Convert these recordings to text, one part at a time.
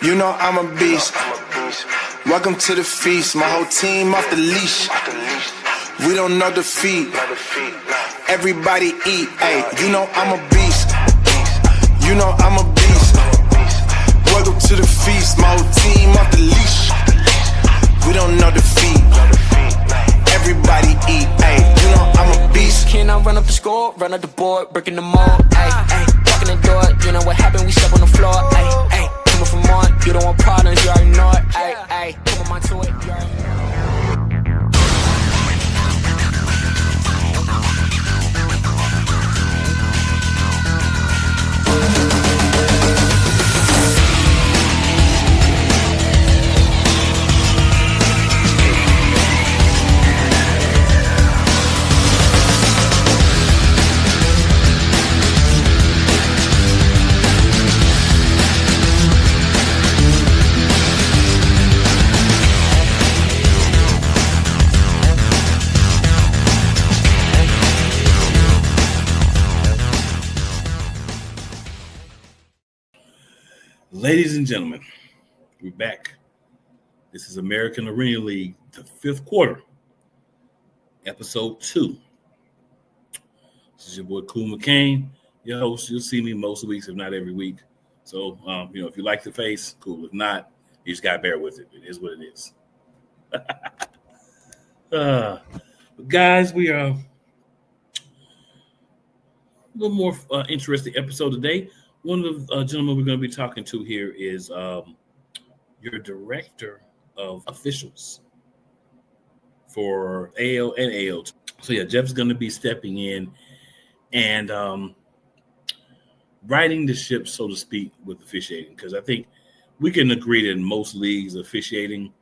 You know I'm a beast. Welcome to the feast. My whole team off the leash. We don't know defeat. Everybody eat. Ay, you know I'm a beast. You know I'm a beast. Welcome to the feast. My whole team off the leash. We don't know defeat. Everybody eat. Ay, you know I'm a beast. Can I run up the score, run up the board, breaking the mold? Ay, ay, walking the door. You know what happened? We step on the floor. Ay, ay, coming from on. You don't want partners, you already know it. Ay, ay, come on, my to it. You already know it. Ladies and gentlemen, we're back. This is American Arena League, the fifth quarter, episode 2. This is your boy, Cool McCain, your host. You'll see me most weeks, if not every week. So, if you like the face, cool. If not, you just got to bear with it. It is what it is. But guys, we are a little more interesting episode today. One of the gentlemen we're going to be talking to here is your director of officials for AL and AL. So, yeah, Jeff's going to be stepping in and riding the ship, so to speak, with officiating. Because I think we can agree that in most leagues, officiating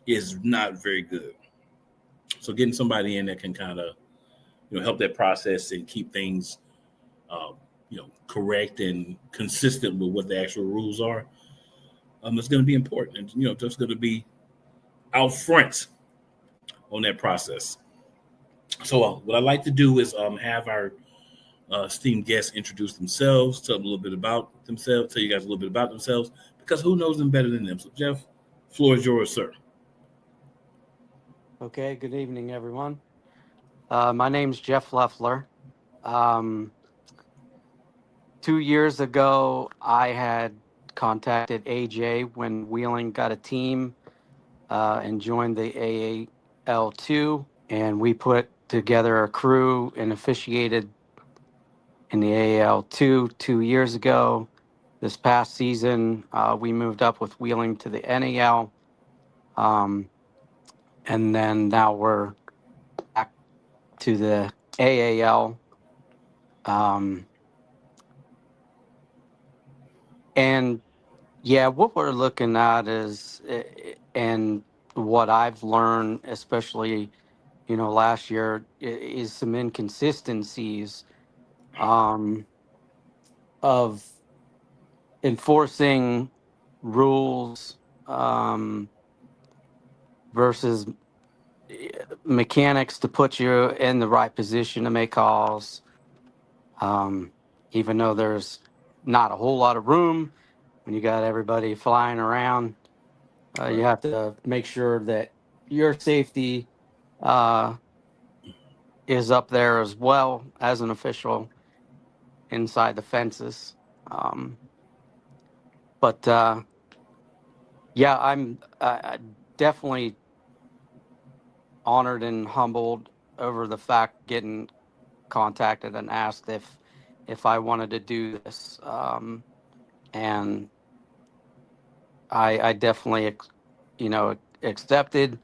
is not very good. So getting somebody in that can kind of, help that process and keep things correct and consistent with what the actual rules are, it's going to be important. And, just going to be out front on that process. So what I'd like to do is have our esteemed guests introduce themselves, tell you guys a little bit about themselves, because who knows them better than them? So, Jeff, floor is yours, sir. Okay, good evening, everyone. My name's Jeff Loeffler. 2 years ago, I had contacted AJ when Wheeling got a team and joined the AAL2, and we put together a crew and officiated in the AAL2 2 years ago. This past season, we moved up with Wheeling to the NAL, and then now we're back to the AAL. And yeah, what we're looking at is, and what I've learned, especially, last year, is some inconsistencies of enforcing rules versus mechanics to put you in the right position to make calls, even though there's not a whole lot of room when you got everybody flying around. You have to make sure that your safety is up there as well as an official inside the fences. But I'm definitely honored and humbled over the fact getting contacted and asked if I wanted to do this. And I definitely, accepted.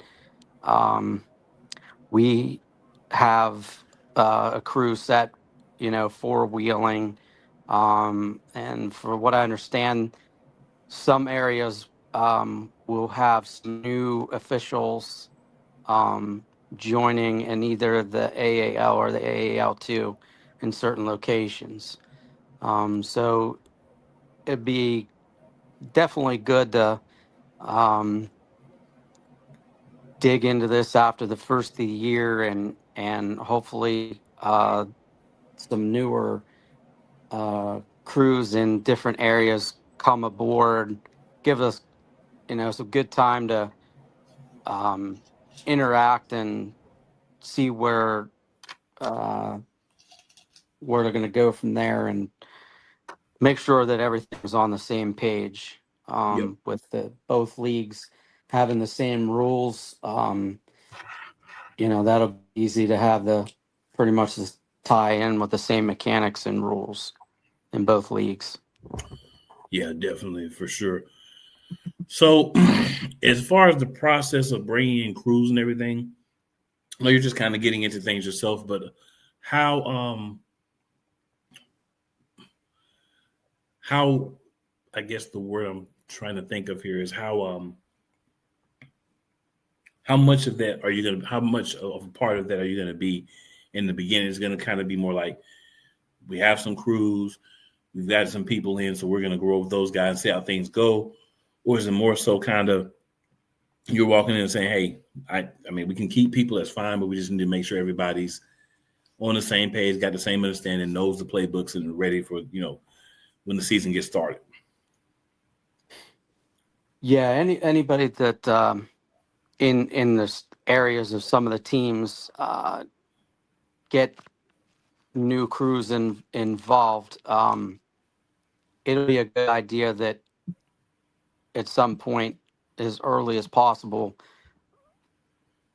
We have a crew set, for Wheeling. And for what I understand, some areas will have some new officials joining in either the AAL or the AAL2 in certain locations. So it'd be definitely good to dig into this after the first of the year and hopefully some newer crews in different areas come aboard give us, some good time to interact and see where they're going to go from there, and make sure that everything's on the same page Yep. with both leagues having the same rules. That'll be easy to have pretty much tie in with the same mechanics and rules in both leagues. Yeah, definitely, for sure. So, as far as the process of bringing in crews and everything, I know you're just kind of getting into things yourself, but how I guess the word I'm trying to think of here is how much of that are you gonna how much of a part of that are you gonna be in the beginning? Is gonna kind of be more like we have some crews, we've got some people in, so we're gonna grow with those guys and see how things go, or is it more so kind of you're walking in and saying, hey, I mean we can keep people, that's fine, but we just need to make sure everybody's on the same page, got the same understanding, knows the playbooks, and ready for when the season gets started. Yeah, anybody that in the areas of some of the teams get new crews involved, it'll be a good idea that at some point, as early as possible,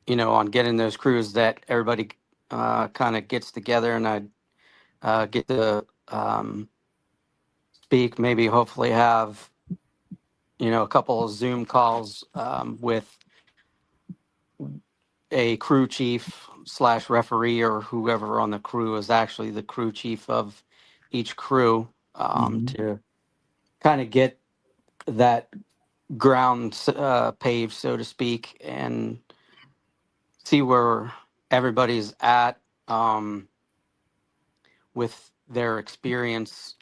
on getting those crews, that everybody kind of gets together, and I get to speak, maybe hopefully have a couple of Zoom calls with a crew chief / referee, or whoever on the crew is actually the crew chief of each crew, to kind of get that ground paved, so to speak, and see where everybody's at with their experience,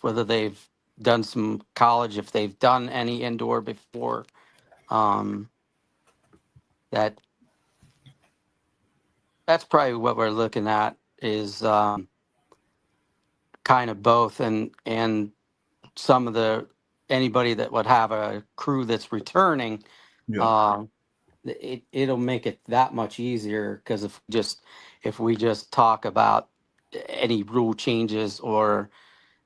whether they've done some college, if they've done any indoor before. That's probably what we're looking at, is kind of both, and some of anybody that would have a crew that's returning. Yeah. It'll make it that much easier, because if we just talk about any rule changes or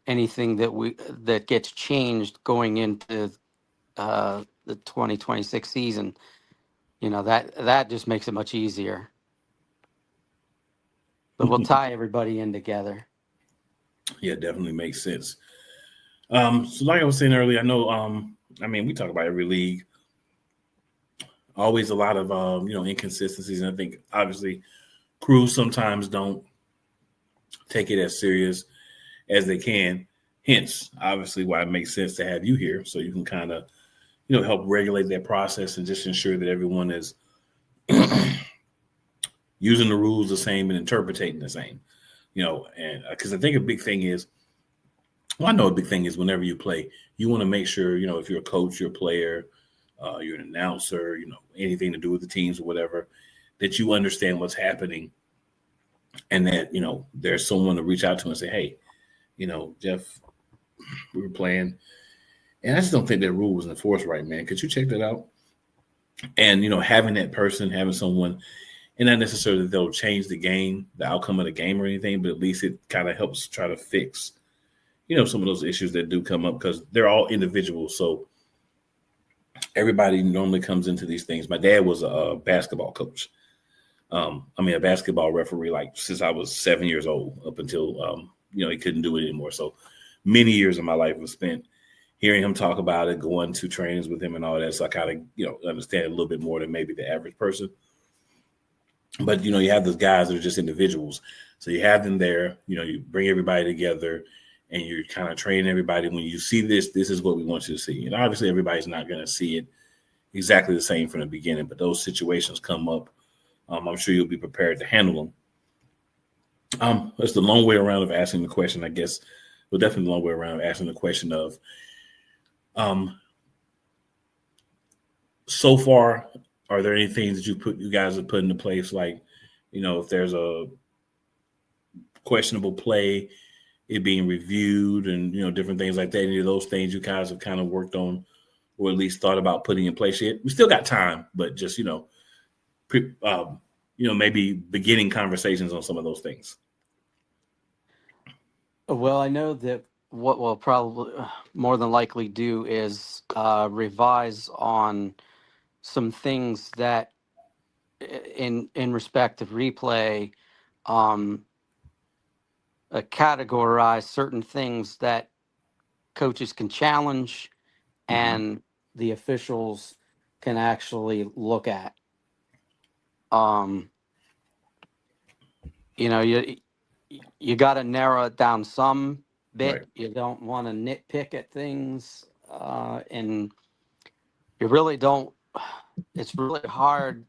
anything that gets changed going into the 2026 season, that just makes it much easier. But we'll tie everybody in together. Yeah, definitely makes sense. So like I was saying earlier, I know I mean we talk about every league, always a lot of inconsistencies, and I think obviously crews sometimes don't take it as serious as they can. Hence, obviously, why it makes sense to have you here, so you can kind of help regulate that process and just ensure that everyone is using the rules the same and interpreting the same. And because I think a big thing is, I know a big thing is whenever you play, you want to make sure, if you're a coach, you're a player, you're an announcer, anything to do with the teams or whatever, that you understand what's happening, and that, there's someone to reach out to and say, hey, Jeff, we were playing, and I just don't think that rule was enforced right, man. Could you check that out? And, having that person, having someone, and not necessarily that they'll change the game, the outcome of the game or anything, but at least it kind of helps try to fix, some of those issues that do come up, because they're all individuals. So everybody normally comes into these things. My dad was a basketball coach. A basketball referee, like since I was 7 years old, up until, he couldn't do it anymore. So many years of my life was spent hearing him talk about it, going to trainings with him and all that. So I kind of, understand a little bit more than maybe the average person. But, you have those guys that are just individuals. So you have them there, you bring everybody together, and you're kind of training everybody. When you see this is what we want you to see. And obviously everybody's not going to see it exactly the same from the beginning, but those situations come up. I'm sure you'll be prepared to handle them. That's the long way around of asking the question, I guess. Well, definitely the long way around of asking the question of, so far, are there any things that you guys have put into place? Like, if there's a questionable play it being reviewed and, different things like that. Any of those things you guys have kind of worked on or at least thought about putting in place yet? We still got time, but just, maybe beginning conversations on some of those things. Well, I know that what we'll probably more than likely do is revise on some things that in respect of replay, categorize certain things that coaches can challenge and the officials can actually look at. You got to narrow it down some bit. Right. You don't want to nitpick at things, and you really don't. It's really hard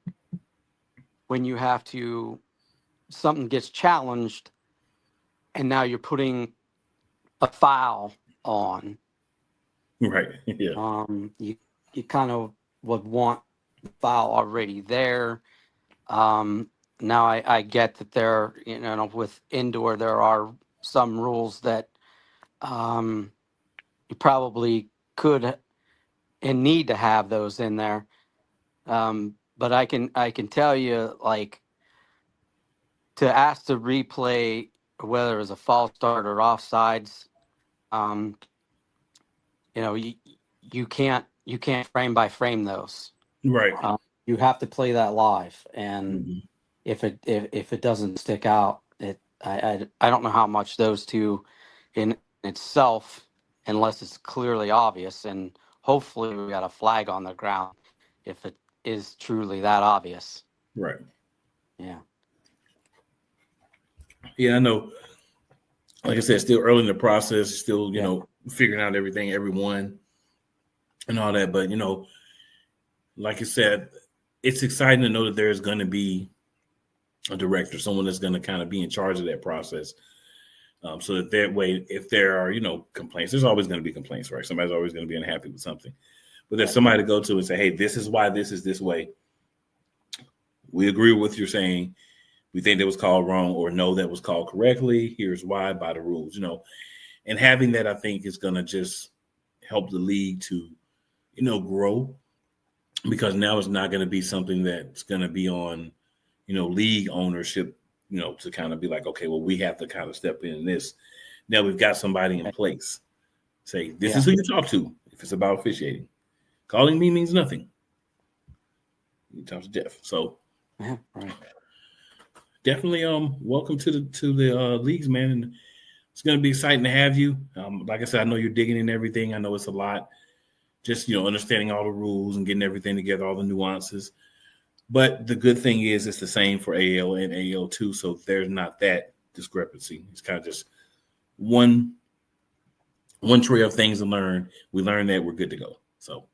when you have to, something gets challenged and now you're putting a foul on. Right. Yeah. You kind of would want the foul already there. Now I get that there, with indoor, there are some rules that you probably could and need to have those in there. But I can tell you, like, to ask to replay whether it was a false start or offsides, you can't frame by frame those. Right. You have to play that live, and Mm-hmm. if it doesn't stick out, I don't know how much those two in itself, unless it's clearly obvious, and hopefully we got a flag on the ground if it is truly that obvious. Right. Yeah. Yeah, I know. Like I said, still early in the process, still, figuring out everyone and all that. But, like I said, it's exciting to know that there's going to be a director, someone that's going to kind of be in charge of that process. So that way, if there are, complaints, there's always going to be complaints, right? Somebody's always going to be unhappy with something. But there's somebody to go to and say, hey, this is why this is this way. We agree with what you're saying. We think that was called wrong, or no, that was called correctly. Here's why, by the rules, and having that, I think, is going to just help the league to, grow, because now it's not going to be something that's going to be on, league ownership, to kind of be like, okay, well, we have to kind of step in this. Now we've got somebody in place. Say, this is who you talk to if it's about officiating. Calling me means nothing. You talk to Jeff. So, Yeah, right. Definitely, welcome to the leagues, man, and it's going to be exciting to have you. Like I said, I know you're digging in everything. I know it's a lot, just understanding all the rules and getting everything together, all the nuances. But the good thing is, it's the same for AL and AL2, so there's not that discrepancy. It's kind of just one tray of things to learn. We learn that, we're good to go. So,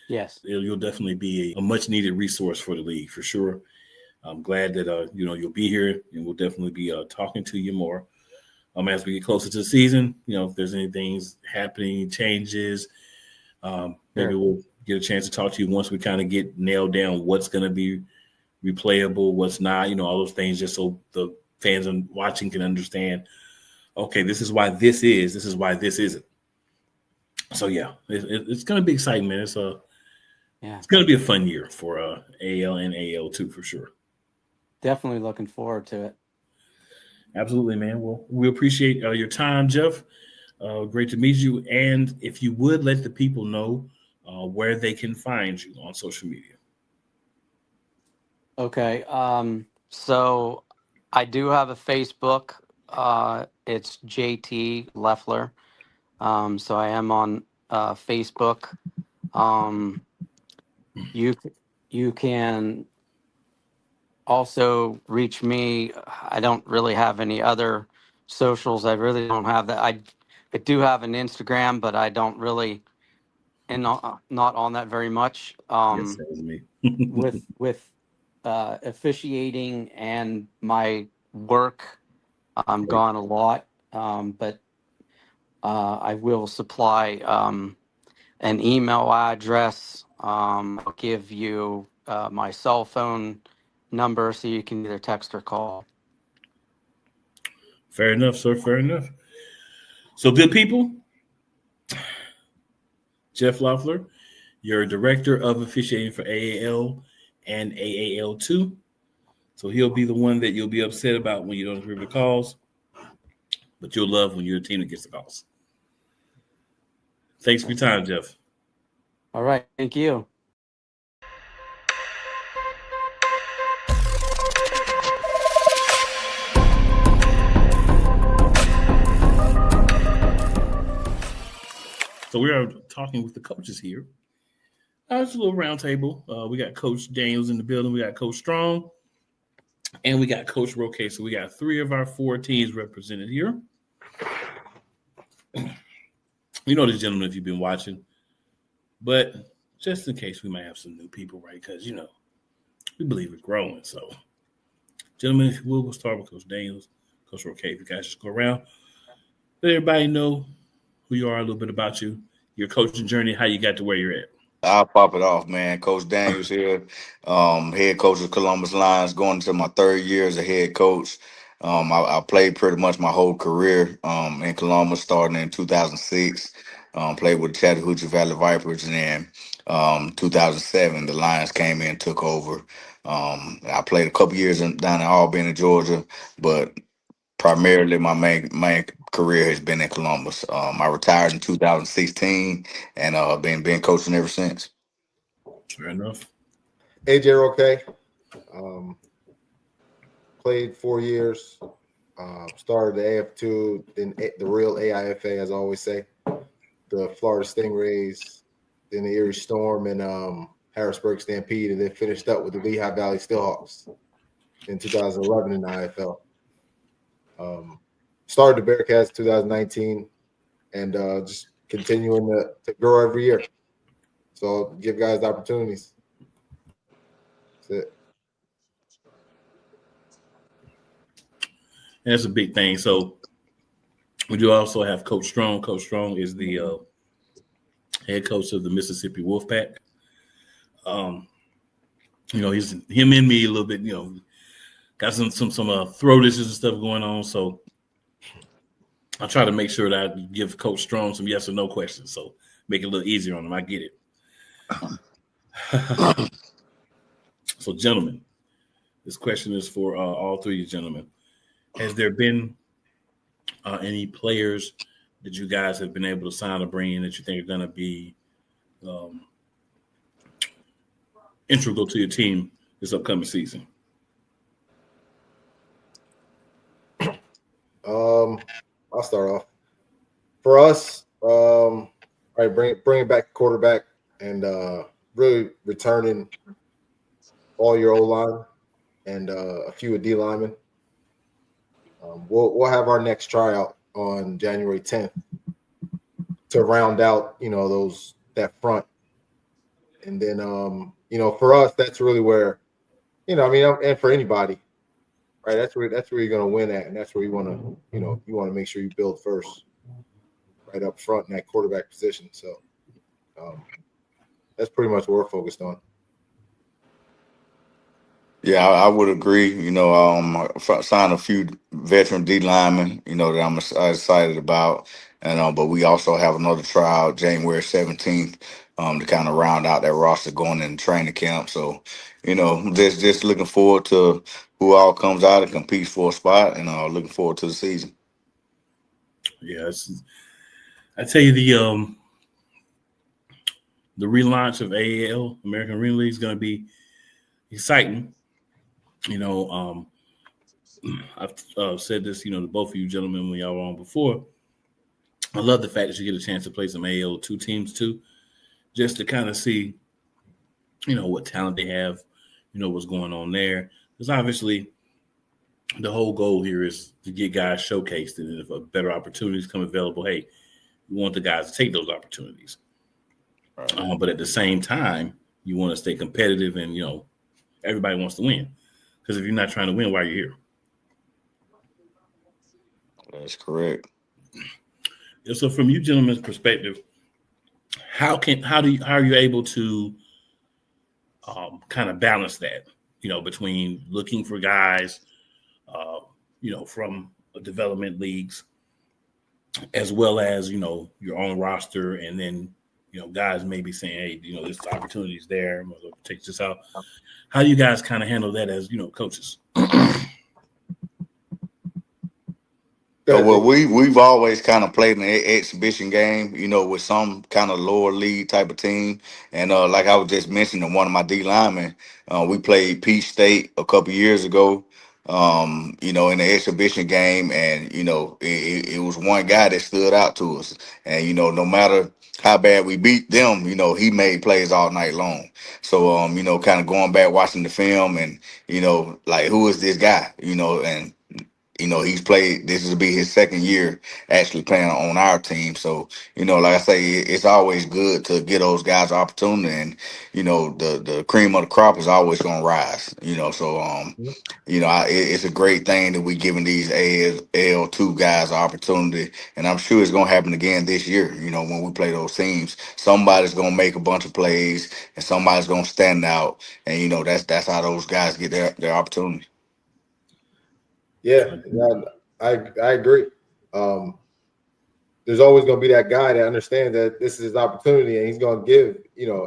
yes, you'll definitely be a much needed resource for the league for sure. I'm glad that you'll be here, and we'll definitely be talking to you more as we get closer to the season. If there's anything happening, changes, maybe we'll get a chance to talk to you once we kind of get nailed down what's going to be replayable, what's not. All those things, just so the fans watching can understand. Okay, this is why this is. This is why this isn't. So yeah, it's going to be exciting, man. It's going to be a fun year for AL and AL2 for sure. Definitely looking forward to it. Absolutely, man. Well, we appreciate your time, Jeff. Great to meet you. And if you would, let the people know where they can find you on social media. Okay. So I do have a Facebook. It's JT Loeffler. So I am on Facebook. You can also reach me. I don't really have any other socials. I really don't have that. I do have an Instagram, but I don't really, and not on that very much. Yes, that was me. with officiating and my work, I'm gone a lot. But I will supply an email address. I'll give you my cell phone number so you can either text or call. Fair enough, sir. Fair enough. So, good people, Jeff Loeffler, your director of officiating for AAL and AAL2. So he'll be the one that you'll be upset about when you don't agree with the calls, but you'll love when you're a team that gets the calls. Thanks for your time, Jeff. All right. Thank you. So we are talking with the coaches here. It's a little round table. We got Coach Daniels in the building. We got Coach Strong. And we got Coach Roque. So we got 3 of our 4 teams represented here. You know this, gentlemen, if you've been watching. But just in case, we might have some new people, right? Because, you know, we believe we're growing. So, gentlemen, we'll start with Coach Daniels, Coach Roque. If you guys just go around, let everybody know who you are, a little bit about you, your coaching journey, how you got to where you're at. I'll pop it off, man. Coach Daniels here, head coach of Columbus Lions, going into my 3rd year as a head coach. I played pretty much my whole career in Columbus, starting in 2006. Played with the Chattahoochee Valley Vipers, and then 2007, the Lions came in and took over. I played a couple years down in Albany, Georgia, but primarily my main career has been in Columbus. I retired in 2016 and been coaching ever since. Fair enough. AJ Roque, played 4 years, started the AF2, then the real AIFA, as I always say, the Florida Stingrays, then the Erie Storm and Harrisburg Stampede, and then finished up with the Lehigh Valley Steelhawks in 2011 in the IFL. Started the Bearcats 2019 and just continuing to grow every year. So give guys opportunities. That's it. And that's a big thing. So we do also have Coach Strong. Coach Strong is the head coach of the Mississippi Wolfpack. You know, he's him and me a little bit, you know, got some throat issues and stuff going on. So I try to make sure that I give Coach Strong some yes or no questions. So make it a little easier on him. I get it. So, gentlemen, this question is for all 3 of you gentlemen. Has there been any players that you guys have been able to sign or bring in that you think are going to be integral to your team this upcoming season? I'll start off. For us, all right, bring back quarterback and really returning all your O-line and a few of D linemen. We'll have our next tryout on January 10th to round out, you know, that front. And then, you know, for us, that's really where, you know, I mean, and for anybody, right? That's where you're going to win at, and that's where you want to, you know, you want to make sure you build first, right up front in that quarterback position. So that's pretty much what we're focused on. Yeah, I would agree. You know, I signed a few veteran D linemen, you know, that I'm excited about. And but we also have another tryout January 17th to kind of round out that roster going into training camp. So, you know, just looking forward to who all comes out and competes for a spot, and looking forward to the season. Yeah, I tell you, the relaunch of AAL, American Arena League, is going to be exciting. You know, I've said this, you know, to both of you gentlemen when y'all were on before. I love the fact that you get a chance to play some AAL2 teams too, just to kind of see, you know, what talent they have, you know, what's going on there. Because obviously the whole goal here is to get guys showcased, and if a better opportunities come available, hey, we want the guys to take those opportunities. Right. But at the same time, you want to stay competitive, and, you know, everybody wants to win. Because if you're not trying to win, why are you here? That's correct. Yeah, so from you gentlemen's perspective, how are you able to kind of balance that, you know, between looking for guys, you know, from development leagues, as well as, your own roster, and then, guys may be saying, hey, this opportunity is there. I'm going to take this out. How do you guys kind of handle that as, coaches? Well, we've always kind of played an exhibition game, with some kind of lower league type of team. And like I was just mentioning, one of my D linemen, we played Peach State a couple years ago, in the exhibition game. And, it was one guy that stood out to us. And, no matter how bad we beat them, he made plays all night long. So, kind of going back, watching the film and, like, who is this guy, and he's played, this will be his second year actually playing on our team. So, like I say, it's always good to get those guys opportunity, and, the cream of the crop is always going to rise, so, it's a great thing that we giving these AL2 guys opportunity. And I'm sure it's going to happen again this year. When we play those teams, somebody's going to make a bunch of plays and somebody's going to stand out. And, that's how those guys get their opportunity. Yeah, I agree. There's always going to be that guy that understands that this is his opportunity, and he's going to give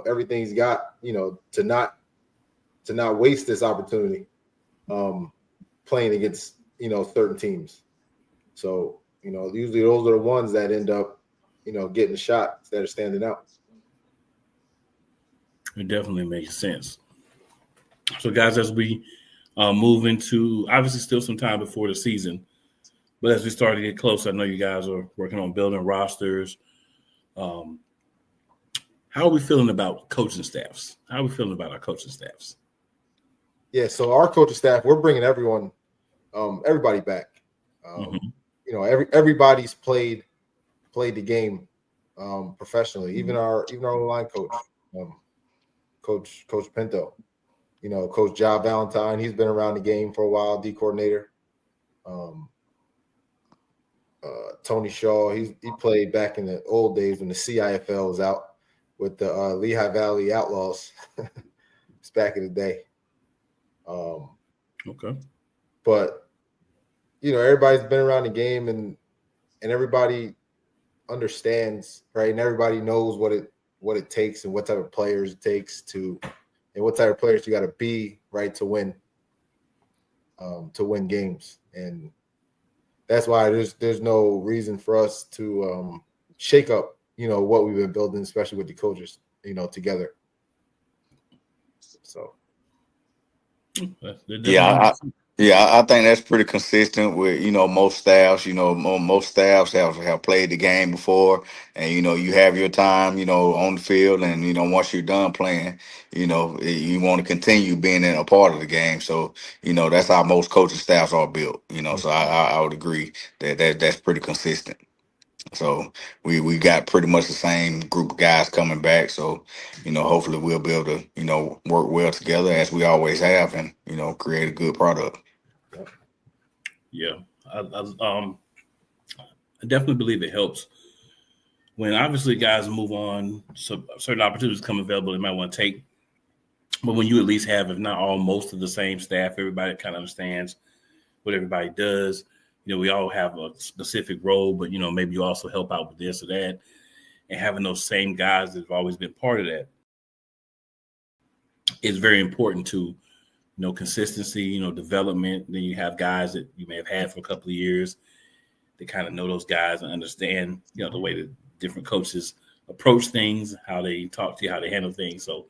everything he's got to not waste this opportunity playing against certain teams. So usually those are the ones that end up getting shots that are standing out. It definitely makes sense. So guys, as we move into, obviously still some time before the season, but as we start to get close, I know you guys are working on building rosters. How are we feeling about coaching staffs? How are we feeling about our coaching staffs? Yeah, so our coaching staff, we're bringing everybody back. Everybody's played the game professionally. Even our line coach, Coach Pinto. Coach Ja Valentine, he's been around the game for a while, D coordinator. Tony Shaw, he played back in the old days when the CIFL was out with the Lehigh Valley Outlaws. It's back in the day. Okay. But, everybody's been around the game, and everybody understands, right? And everybody knows what it takes and what type of players it takes and what type of players you got to be, right, to win games. And that's why there's no reason for us to shake up, what we've been building, especially with the coaches, together. So. Yeah, I think that's pretty consistent with, most staffs. Most staffs have played the game before, and, you have your time, on the field, and, once you're done playing, you want to continue being in a part of the game. So, that's how most coaching staffs are built, so I would agree that's pretty consistent. So we got pretty much the same group of guys coming back. So, hopefully we'll be able to, work well together as we always have, and, create a good product. Yeah. I definitely believe it helps when obviously guys move on. So certain opportunities come available they might want to take. But when you at least have, if not all, most of the same staff, everybody kind of understands what everybody does. We all have a specific role, but, maybe you also help out with this or that. And having those same guys that have always been part of that is very important to, consistency, development. Then you have guys that you may have had for a couple of years that kind of know those guys and understand, the way that different coaches approach things, how they talk to you, how they handle things. So,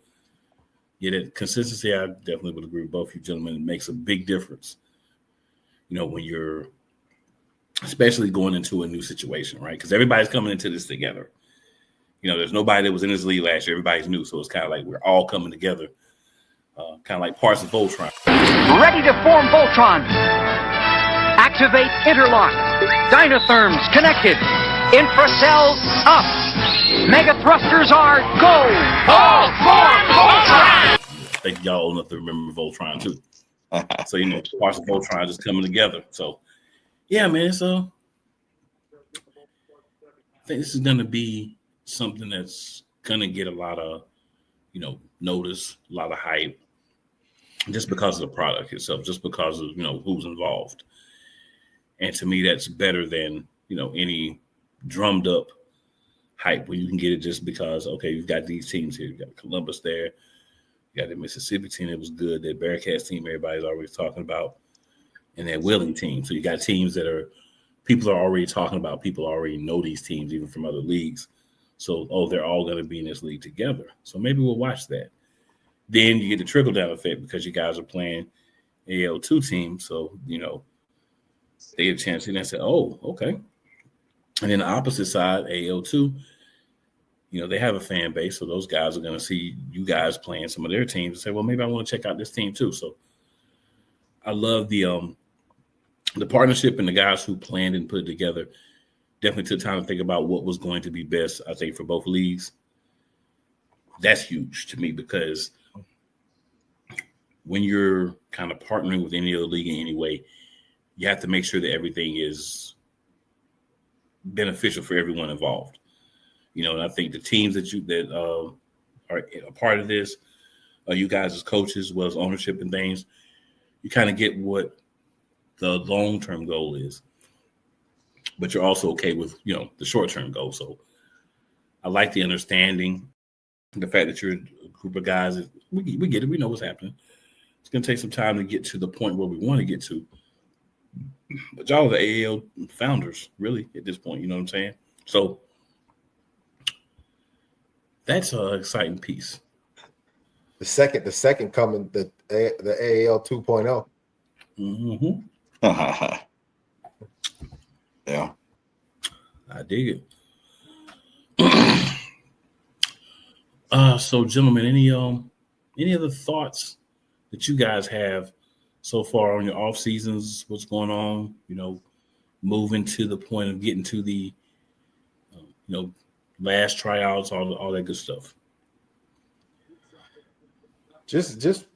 yeah, that consistency, I definitely would agree with both you gentlemen. It makes a big difference, when you're especially going into a new situation, right? Because everybody's coming into this together. There's nobody that was in this league last year. Everybody's new. So it's kind of like we're all coming together, kind of like parts of Voltron. Ready to form Voltron. Activate interlock. Dynatherms connected. Infracells up. Mega thrusters are go. All form Voltron. I think y'all old enough to remember Voltron too. So, parts of Voltron just coming together. So, yeah, man. So I think this is going to be something that's going to get a lot of, notice, a lot of hype, just because of the product itself, just because of, who's involved. And to me, that's better than, any drummed up hype where you can get it just because, okay, you've got these teams here. You got Columbus there. You got the Mississippi team that was good. That Bearcats team everybody's always talking about. And that Wheeling team. So you got teams that people are already talking about. People already know these teams even from other leagues. So, they're all going to be in this league together. So maybe we'll watch that. Then you get the trickle-down effect because you guys are playing AL2 teams. So, they get a chance and they say, oh, okay. And then the opposite side, AL2, they have a fan base. So those guys are going to see you guys playing some of their teams and say, well, maybe I want to check out this team too. So I love the partnership and the guys who planned and put it together. Definitely took time to think about what was going to be best, I think, for both leagues. That's huge to me because when you're kind of partnering with any other league in any way, you have to make sure that everything is beneficial for everyone involved. And I think the teams that are a part of this, you guys as coaches, as well as ownership and things, you kind of get what the long-term goal is, but you're also okay with, the short-term goal. So I like the understanding, the fact that you're a group of guys. We get it. We know what's happening. It's going to take some time to get to the point where we want to get to. But y'all are the AAL founders, really, at this point. You know what I'm saying? So that's an exciting piece. The second coming, the AAL 2.0. Mm-hmm. Yeah, I dig it. So, gentlemen, any other thoughts that you guys have so far on your off seasons? What's going on? Moving to the point of getting to the, last tryouts, all that good stuff. Just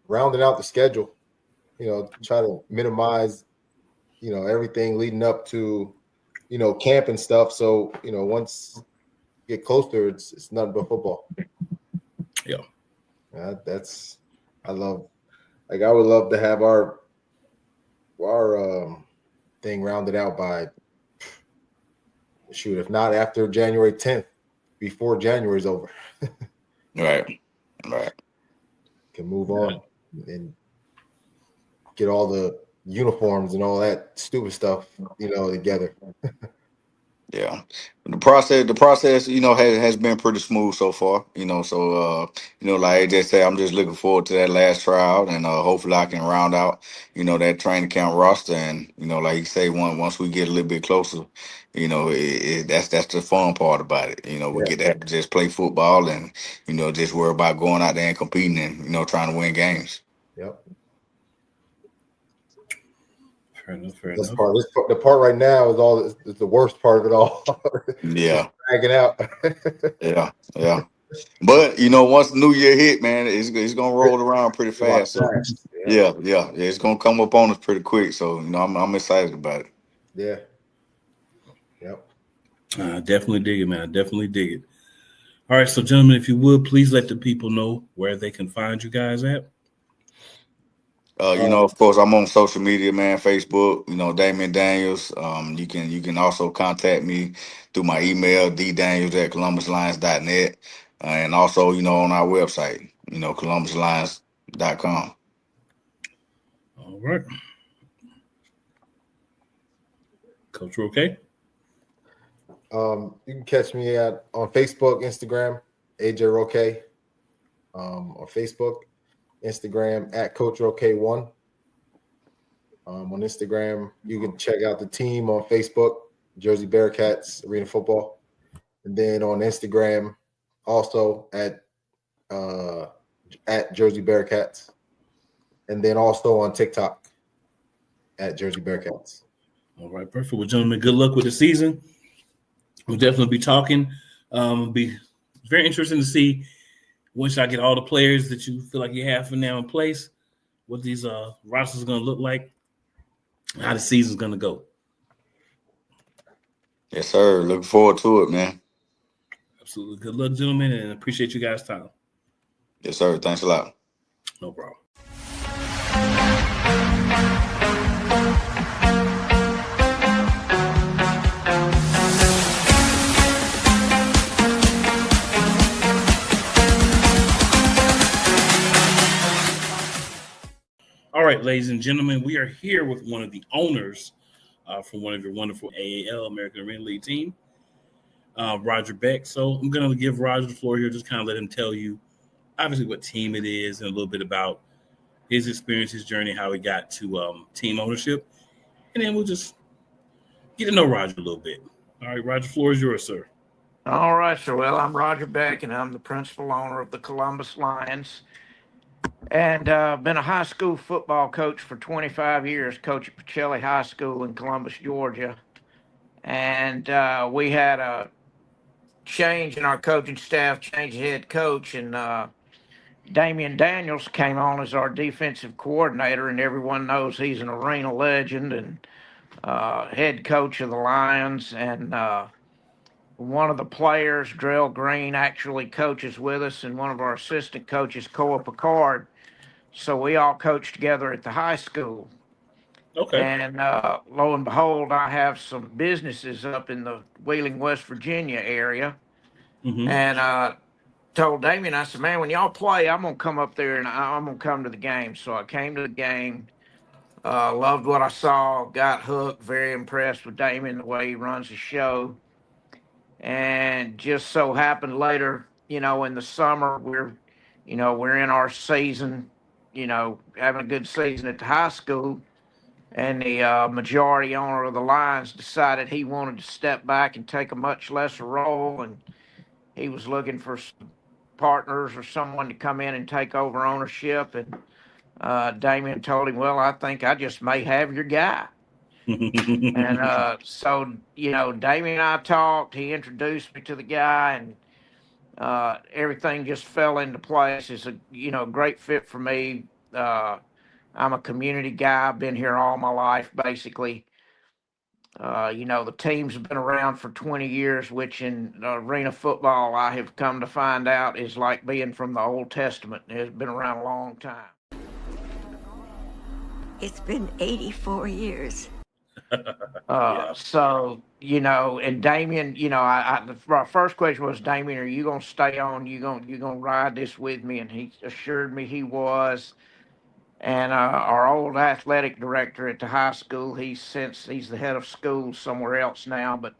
rounding out the schedule. Try to minimize, everything leading up to, camp and stuff. So, once you get closer, it's nothing but football. Yeah. I would love to have our thing rounded out by, if not after January 10th, before January's over. Right. Can move on and get all the uniforms and all that stupid stuff, together. Yeah, the process, has been pretty smooth so far. So like AJ said, I'm just looking forward to that last tryout, and hopefully I can round out, that training camp roster, and like you say, once we get a little bit closer, that's the fun part about it. We get to have to just play football and just worry about going out there and competing and trying to win games. Yep. Fair enough. The part right now is the worst part of it all. Yeah. Dragging out. Yeah. But once the new year hit, man, it's gonna roll around pretty fast. So yeah, it's gonna come up on us pretty quick. So I'm excited about it. Yeah. Yep. I definitely dig it, man. I definitely dig it. All right, so gentlemen, if you would please let the people know where they can find you guys at. Of course, I'm on social media, man. Facebook, Damian Daniels. You can also contact me through my email, ddaniels@columbuslions.net, and also, on our website, columbuslions.com. All right. Coach, okay? You can catch me on Facebook, Instagram, AJ Roque, on Facebook. Instagram @CoachRoque1. On Instagram, you can check out the team on Facebook, Jersey Bearcats Arena Football, and then on Instagram, also at Jersey Bearcats, and then also on TikTok at Jersey Bearcats. All right, perfect. Well, gentlemen, good luck with the season. We'll definitely be talking. It'll be very interesting to see. Once I get all the players that you feel like you have for now in place, what these rosters are going to look like, how the season's going to go. Yes, sir. Looking forward to it, man. Absolutely. Good luck, gentlemen, and appreciate you guys' time. Yes, sir. Thanks a lot. No problem. right, ladies and gentlemen, we are here with one of the owners from one of your wonderful AAL, American Arena League team, Roger Beck. So I'm going to give Roger the floor here, just kind of let him tell you, obviously, what team it is and a little bit about his experience, his journey, how he got to team ownership. And then we'll just get to know Roger a little bit. All right, Roger, the floor is yours, sir. All right, sir. Well, I'm Roger Beck, and I'm the principal owner of the Columbus Lions. And been a high school football coach for 25 years, coach at Pacelli High School in Columbus, Georgia. And we had a change in our coaching staff, change of head coach, and Damian Daniels came on as our defensive coordinator, and everyone knows he's an arena legend and head coach of the Lions. And one of the players, Drell Green, actually coaches with us, and one of our assistant coaches, Cole Picard. So we all coach together at the high school. Okay. And lo and behold, I have some businesses up in the Wheeling, West Virginia area. Mm-hmm. And told Damien, I said, man, when y'all play, I'm going to come up there and I'm going to come to the game. So I came to the game, loved what I saw, got hooked, very impressed with Damien, the way he runs the show. And just so happened later, in the summer, we're in our season, having a good season at the high school. And the majority owner of the Lions decided he wanted to step back and take a much lesser role. And he was looking for some partners or someone to come in and take over ownership. And Damien told him, well, I think I just may have your guy. And so, Damien and I talked. He introduced me to the guy, and everything just fell into place. It's a great fit for me. I'm a community guy. I've been here all my life, basically. The teams have been around for 20 years, which in arena football, I have come to find out is like being from the Old Testament. It's been around a long time. It's been 84 years. So, and Damien, my first question was, Damien, are you going to stay on? You going to ride this with me? And he assured me he was. And our old athletic director at the high school, he's the head of school somewhere else now, but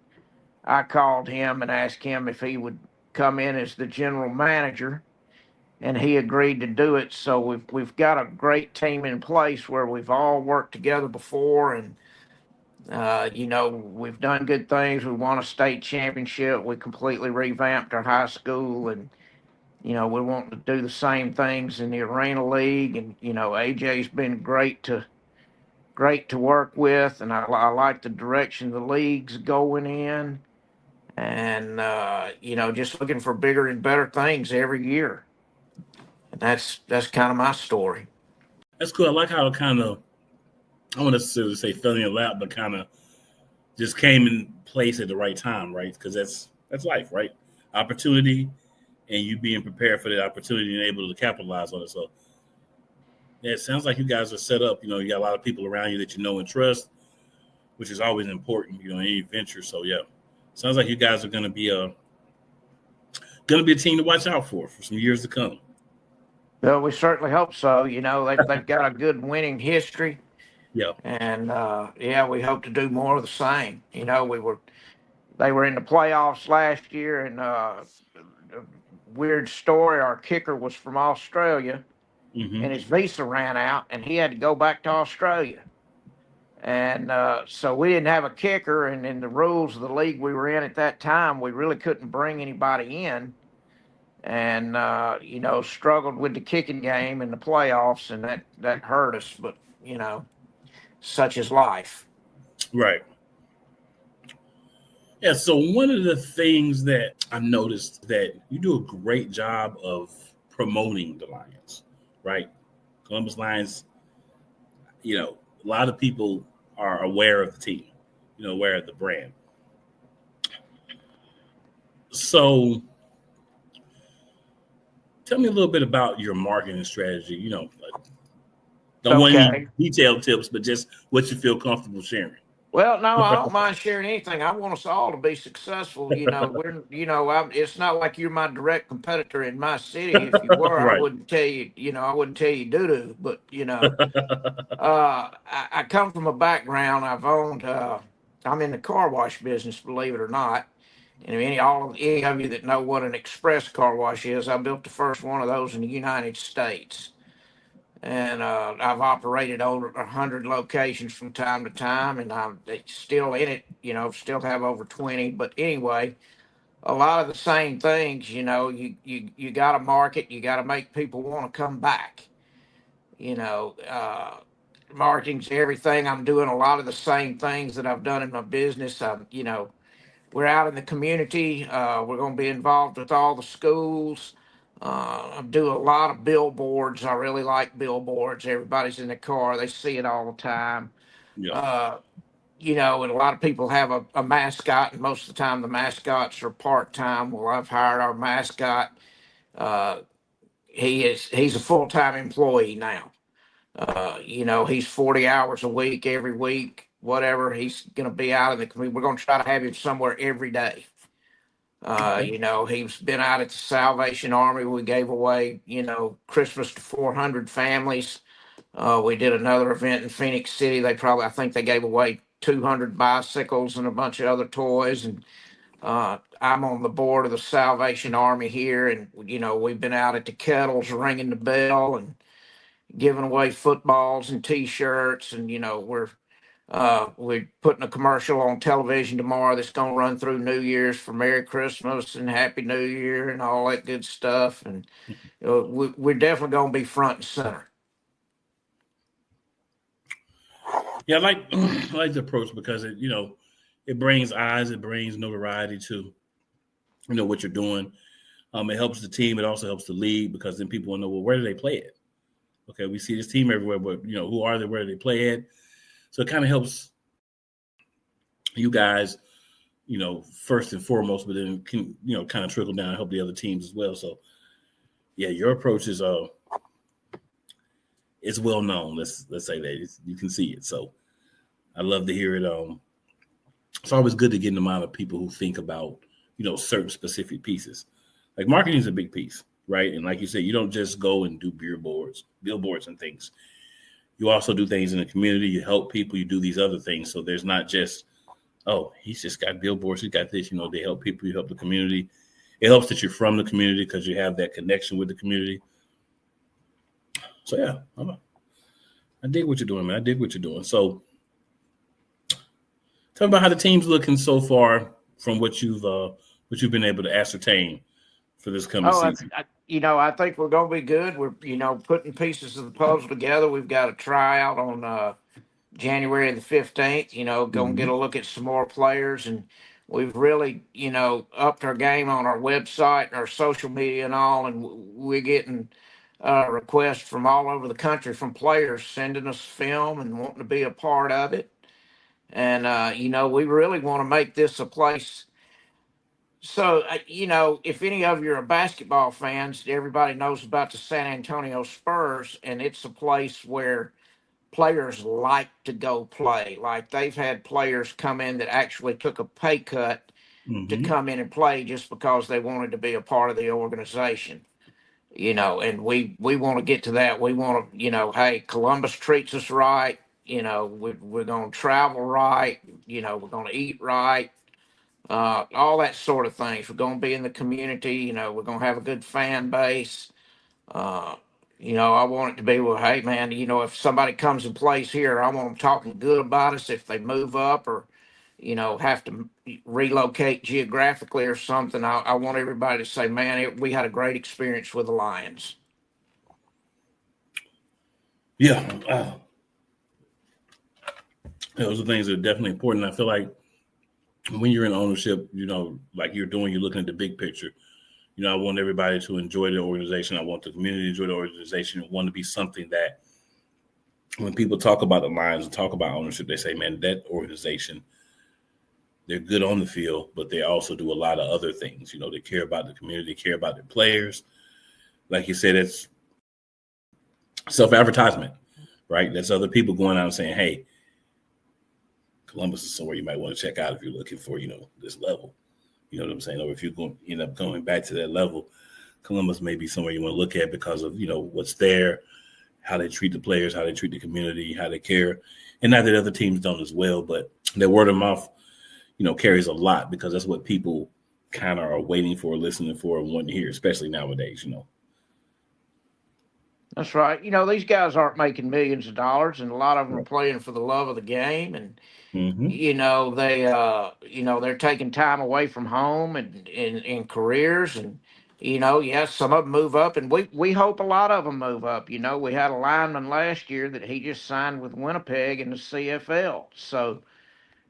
I called him and asked him if he would come in as the general manager, and he agreed to do it. So we've got a great team in place where we've all worked together before, and we've done good things. We won a state championship. We completely revamped our high school, and we want to do the same things in the Arena League. And AJ's been great to work with, and I like the direction the league's going in, and just looking for bigger and better things every year. And that's kind of my story. That's cool. I like how it kind of, I won't necessarily say fell in your lap, but kind of just came in place at the right time, right? Because that's life, right? Opportunity, and you being prepared for that opportunity and able to capitalize on it. So, yeah, it sounds like you guys are set up. You got a lot of people around you that you know and trust, which is always important, in any venture. So, yeah, sounds like you guys are going to be a team to watch out for some years to come. Well, we certainly hope so. They've got a good winning history. Yeah. And we hope to do more of the same. They were in the playoffs last year, and weird story, our kicker was from Australia, mm-hmm. and his visa ran out, and he had to go back to Australia. And so we didn't have a kicker, and in the rules of the league we were in at that time, we really couldn't bring anybody in. And, struggled with the kicking game in the playoffs, and that hurt us. But, such is life. Right. Yeah, so one of the things that I've noticed that you do a great job of promoting the Lions, right? Columbus Lions, a lot of people are aware of the team, aware of the brand. So tell me a little bit about your marketing strategy. Don't want any detailed tips, but just what you feel comfortable sharing. Well, no, I don't mind sharing anything. I want us all to be successful. It's not like you're my direct competitor in my city. If you were, I Right. wouldn't tell you, I wouldn't tell you doo-doo. But, I come from a background. I'm in the car wash business, believe it or not. And any of you that know what an express car wash is, I built the first one of those in the United States. And I've operated over 100 locations from time to time, and I'm still in it. Still have over 20. But anyway, a lot of the same things. You got to market. You got to make people want to come back. You know, uh, Marketing's everything. I'm doing a lot of the same things that I've done in my business. We're out in the community. We're going to be involved with all the schools. I do a lot of billboards. I really like billboards. Everybody's in the car. They see it all the time. Yeah. And a lot of people have a mascot, and most of the time the mascots are part-time. Well, I've hired our mascot. Uh, he's a full-time employee now. He's 40 hours a week, every week, whatever. He's going to be out in the community. We're going to try to have him somewhere every day. He's been out at the Salvation Army. We gave away, Christmas to 400 families. We did another event in Phoenix City. I think they gave away 200 bicycles and a bunch of other toys. And I'm on the board of the Salvation Army here. And, we've been out at the kettles ringing the bell and giving away footballs and T-shirts. And, we're putting a commercial on television tomorrow that's going to run through New Year's for Merry Christmas and Happy New Year and all that good stuff. And we're definitely going to be front and center. Yeah, I like the approach because it brings eyes, it brings notoriety to what you're doing. It helps the team. It also helps the league because then people will know, well, where do they play at? Okay, we see this team everywhere, but who are they? Where do they play at? So it kind of helps you guys, first and foremost, but then can kind of trickle down and help the other teams as well. So yeah, your approach is it's well known. Let's say that you can see it. So I love to hear it. It's always good to get an amount of people who think about certain specific pieces. Like marketing is a big piece, right? And like you said, you don't just go and do billboards and things. You also do things in the community. You help people. You do these other things. So there's not just, oh, he's just got billboards. He's got this. They help people. You help the community. It helps that you're from the community because you have that connection with the community. So yeah, I dig what you're doing, man. I dig what you're doing. So tell me about how the team's looking so far from what you've been able to ascertain for this coming season. I think we're going to be good. We're, putting pieces of the puzzle together. We've got a tryout on January the 15th, go and get a look at some more players. And we've really, upped our game on our website and our social media and all. And we're getting requests from all over the country from players sending us film and wanting to be a part of it. And, we really want to make this a place. So, if any of you are basketball fans, everybody knows about the San Antonio Spurs, and it's a place where players like to go play. Like they've had players come in that actually took a pay cut to come in and play just because they wanted to be a part of the organization. And we want to get to that. We want to, hey, Columbus treats us right. We're going to travel right. We're going to eat right. All that sort of things. We're going to be in the community. We're going to have a good fan base. I want it to be, well, hey, man, if somebody comes and plays here, I want them talking good about us if they move up or, have to relocate geographically or something. I want everybody to say, man, we had a great experience with the Lions. Yeah. Those are things that are definitely important. I feel like when you're in ownership, like you're looking at the big picture. I want everybody to enjoy the organization. I want the community to enjoy the organization. I want to be something that when people talk about the Lions and talk about ownership, they say, man, that organization, they're good on the field, but they also do a lot of other things. They care about the community, they care about their players. Like you said, it's self-advertisement, right? That's other people going out and saying, hey, Columbus is somewhere you might want to check out if you're looking for, this level. You know what I'm saying? Or if you're going to end up going back to that level, Columbus may be somewhere you want to look at because of, what's there, how they treat the players, how they treat the community, how they care. And not that other teams don't as well, but their word of mouth, carries a lot because that's what people kind of are waiting for, listening for, and wanting to hear, especially nowadays, That's right. These guys aren't making millions of dollars, and a lot of them are playing for the love of the game. And they're taking time away from home and in careers. And yes, some of them move up, and we hope a lot of them move up. We had a lineman last year that he just signed with Winnipeg in the CFL. So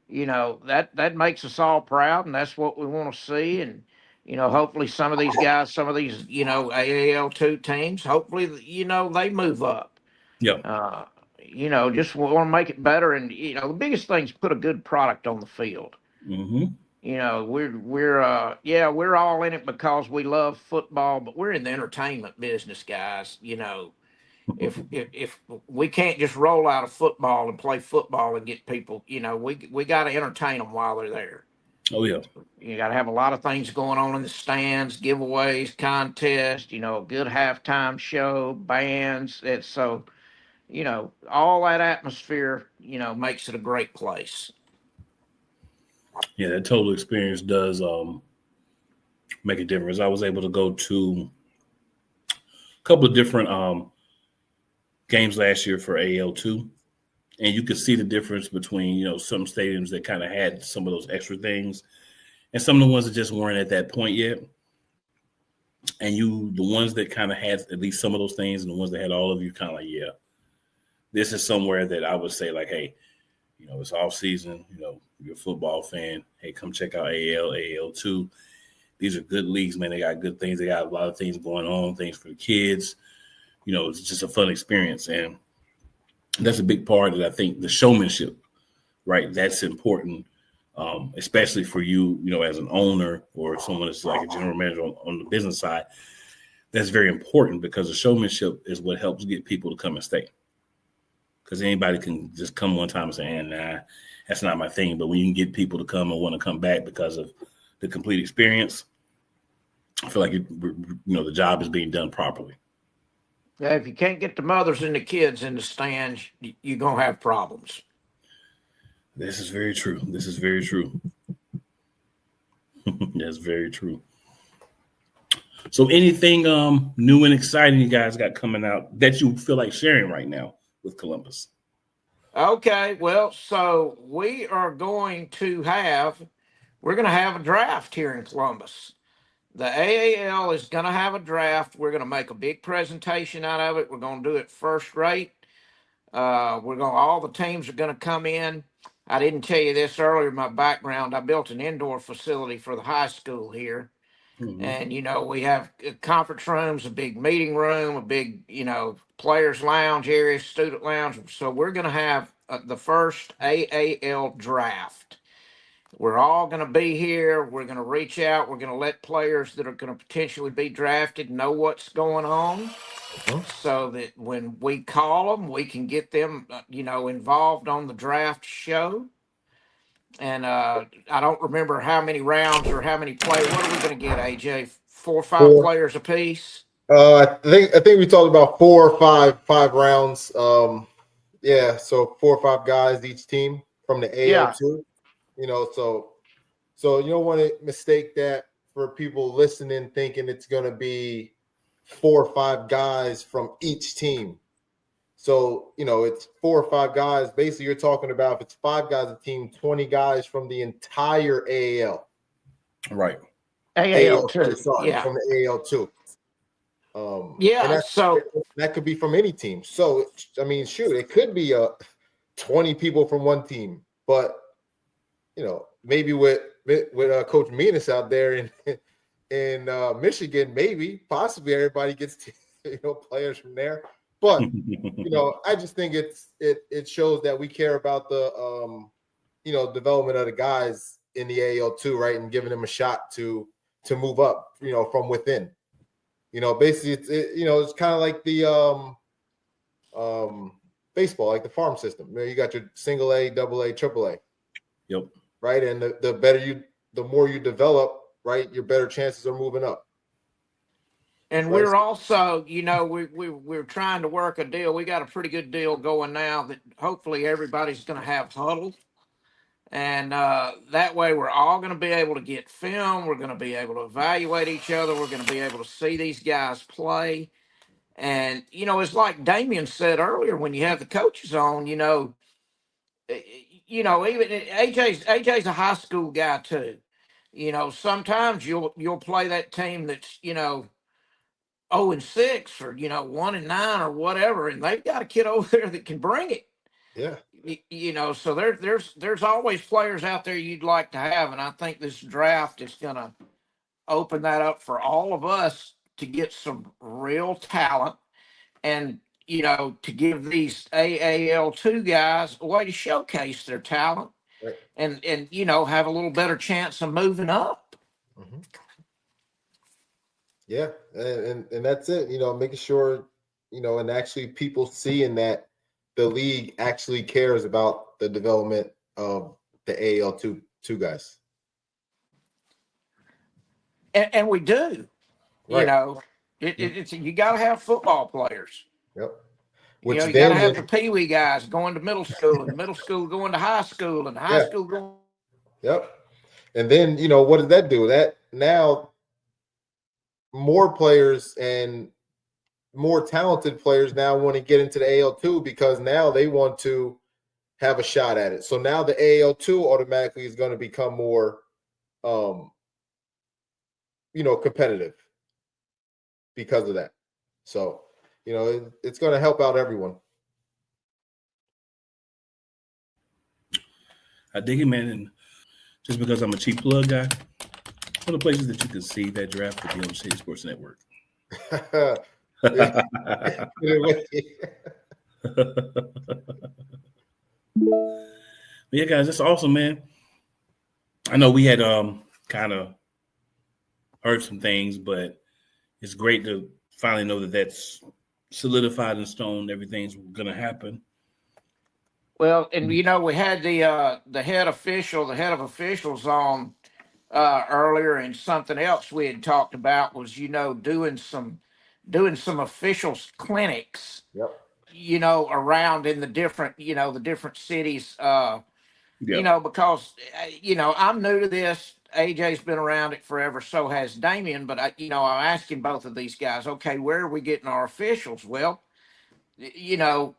that makes us all proud, and that's what we want to see. And hopefully some of these guys, some of these AAL2 teams, hopefully they move up. Yeah. Just want to make it better. And the biggest thing is put a good product on the field. Mm-hmm. We're all in it because we love football, but we're in the entertainment business, guys. If we can't just roll out a football and play football and get people, we got to entertain them while they're there. Oh yeah. You got to have a lot of things going on in the stands, giveaways, contests, a good halftime show, bands. It's so, all that atmosphere, makes it a great place. Yeah, that total experience does make a difference. I was able to go to a couple of different games last year for AL2, and you could see the difference between, some stadiums that kind of had some of those extra things and some of the ones that just weren't at that point yet. And the ones that kind of had at least some of those things and the ones that had all of you kind of like, yeah, this is somewhere that I would say like, hey, it's off season, you're a football fan. Hey, come check out AL2. These are good leagues, man. They got good things. They got a lot of things going on, things for the kids. It's just a fun experience. And that's a big part of, I think, the showmanship, right? That's important, especially for you, as an owner or someone that's like a general manager on the business side. That's very important because the showmanship is what helps get people to come and stay. Because anybody can just come one time and say, nah, that's not my thing. But when you can get people to come and want to come back because of the complete experience, I feel like, the job is being done properly. Yeah, if you can't get the mothers and the kids in the stands, you're going to have problems. This is very true. This is very true. That's very true. So anything new and exciting you guys got coming out that you feel like sharing right now with Columbus? Okay, well, so we're going to have a draft here in Columbus. The AAL is going to have a draft. We're going to make a big presentation out of it. We're going to do it first rate. All the teams are going to come in. I didn't tell you this earlier, my background. I built an indoor facility for the high school here. Mm-hmm. And, we have conference rooms, a big meeting room, a big, players lounge area, student lounge. So we're going to have the first AAL draft. We're all going to be here. We're going to reach out. We're going to let players that are going to potentially be drafted know what's going on, so that when we call them, we can get them, involved on the draft show. And I don't remember how many rounds or how many players. What are we going to get, AJ? 4 or 5 players apiece? I think we talked about 4 or 5 rounds. So 4 or 5 guys each team from the AL2. So you don't want to mistake that for people listening, thinking it's going to be 4 or 5 guys from each team. So, it's 4 or 5 guys. Basically, you're talking about if it's 5 guys a team, 20 guys from the entire AAL. Right. AAL2. From the AAL2. So that could be from any team. So, it could be 20 people from one team, but maybe with Coach Menas out there in Michigan, possibly everybody gets players from there. But I just think it shows that we care about the development of the guys in the AL2, right, and giving them a shot to move up, from within. Basically it's kind of like the baseball, like the farm system. You got your single A, double A, triple A. Yep. Right. And the more you develop, right, your better chances are moving up. And Right. we're also, we're trying to work a deal. We got a pretty good deal going now that hopefully everybody's going to have huddle. And that way we're all going to be able to get film. We're going to be able to evaluate each other. We're going to be able to see these guys play. And, it's like Damian said earlier, when you have the coaches on, even AJ's a high school guy too. Sometimes you'll play that team that's, 0-6 or 1-9 or whatever, and they've got a kid over there that can bring it. Yeah. So there's always players out there you'd like to have, and I think this draft is going to open that up for all of us to get some real talent, and to give these AAL2 guys a way to showcase their talent, Right. and have a little better chance of moving up. Mm-hmm. Yeah, and that's it. Making sure and actually people seeing that the league actually cares about the development of the AAL2 guys. And we do. Right. It's you got to have football players. Yep. You got to have the Pee Wee guys going to middle school, and middle school going to high school, and high school going. Yep. And then what does that do? That now more players and more talented players now want to get into the AL2 because now they want to have a shot at it. So now the AL2 automatically is going to become more, competitive because of that. So, it's going to help out everyone. I dig it, man. And just because I'm a cheap plug guy, one of the places that you can see that draft would be on City Sports Network. Yeah, guys, that's awesome, man. I know we had kind of heard some things, but it's great to finally know that that's solidified in stone. Everything's going to happen. Well, and we had the head of officials on earlier, and something else we had talked about was doing some officials clinics. Yep. Around in the different cities. Because I'm new to this. AJ's been around it forever, so has Damian. But I'm asking both of these guys, okay, where are we getting our officials? Well, I'd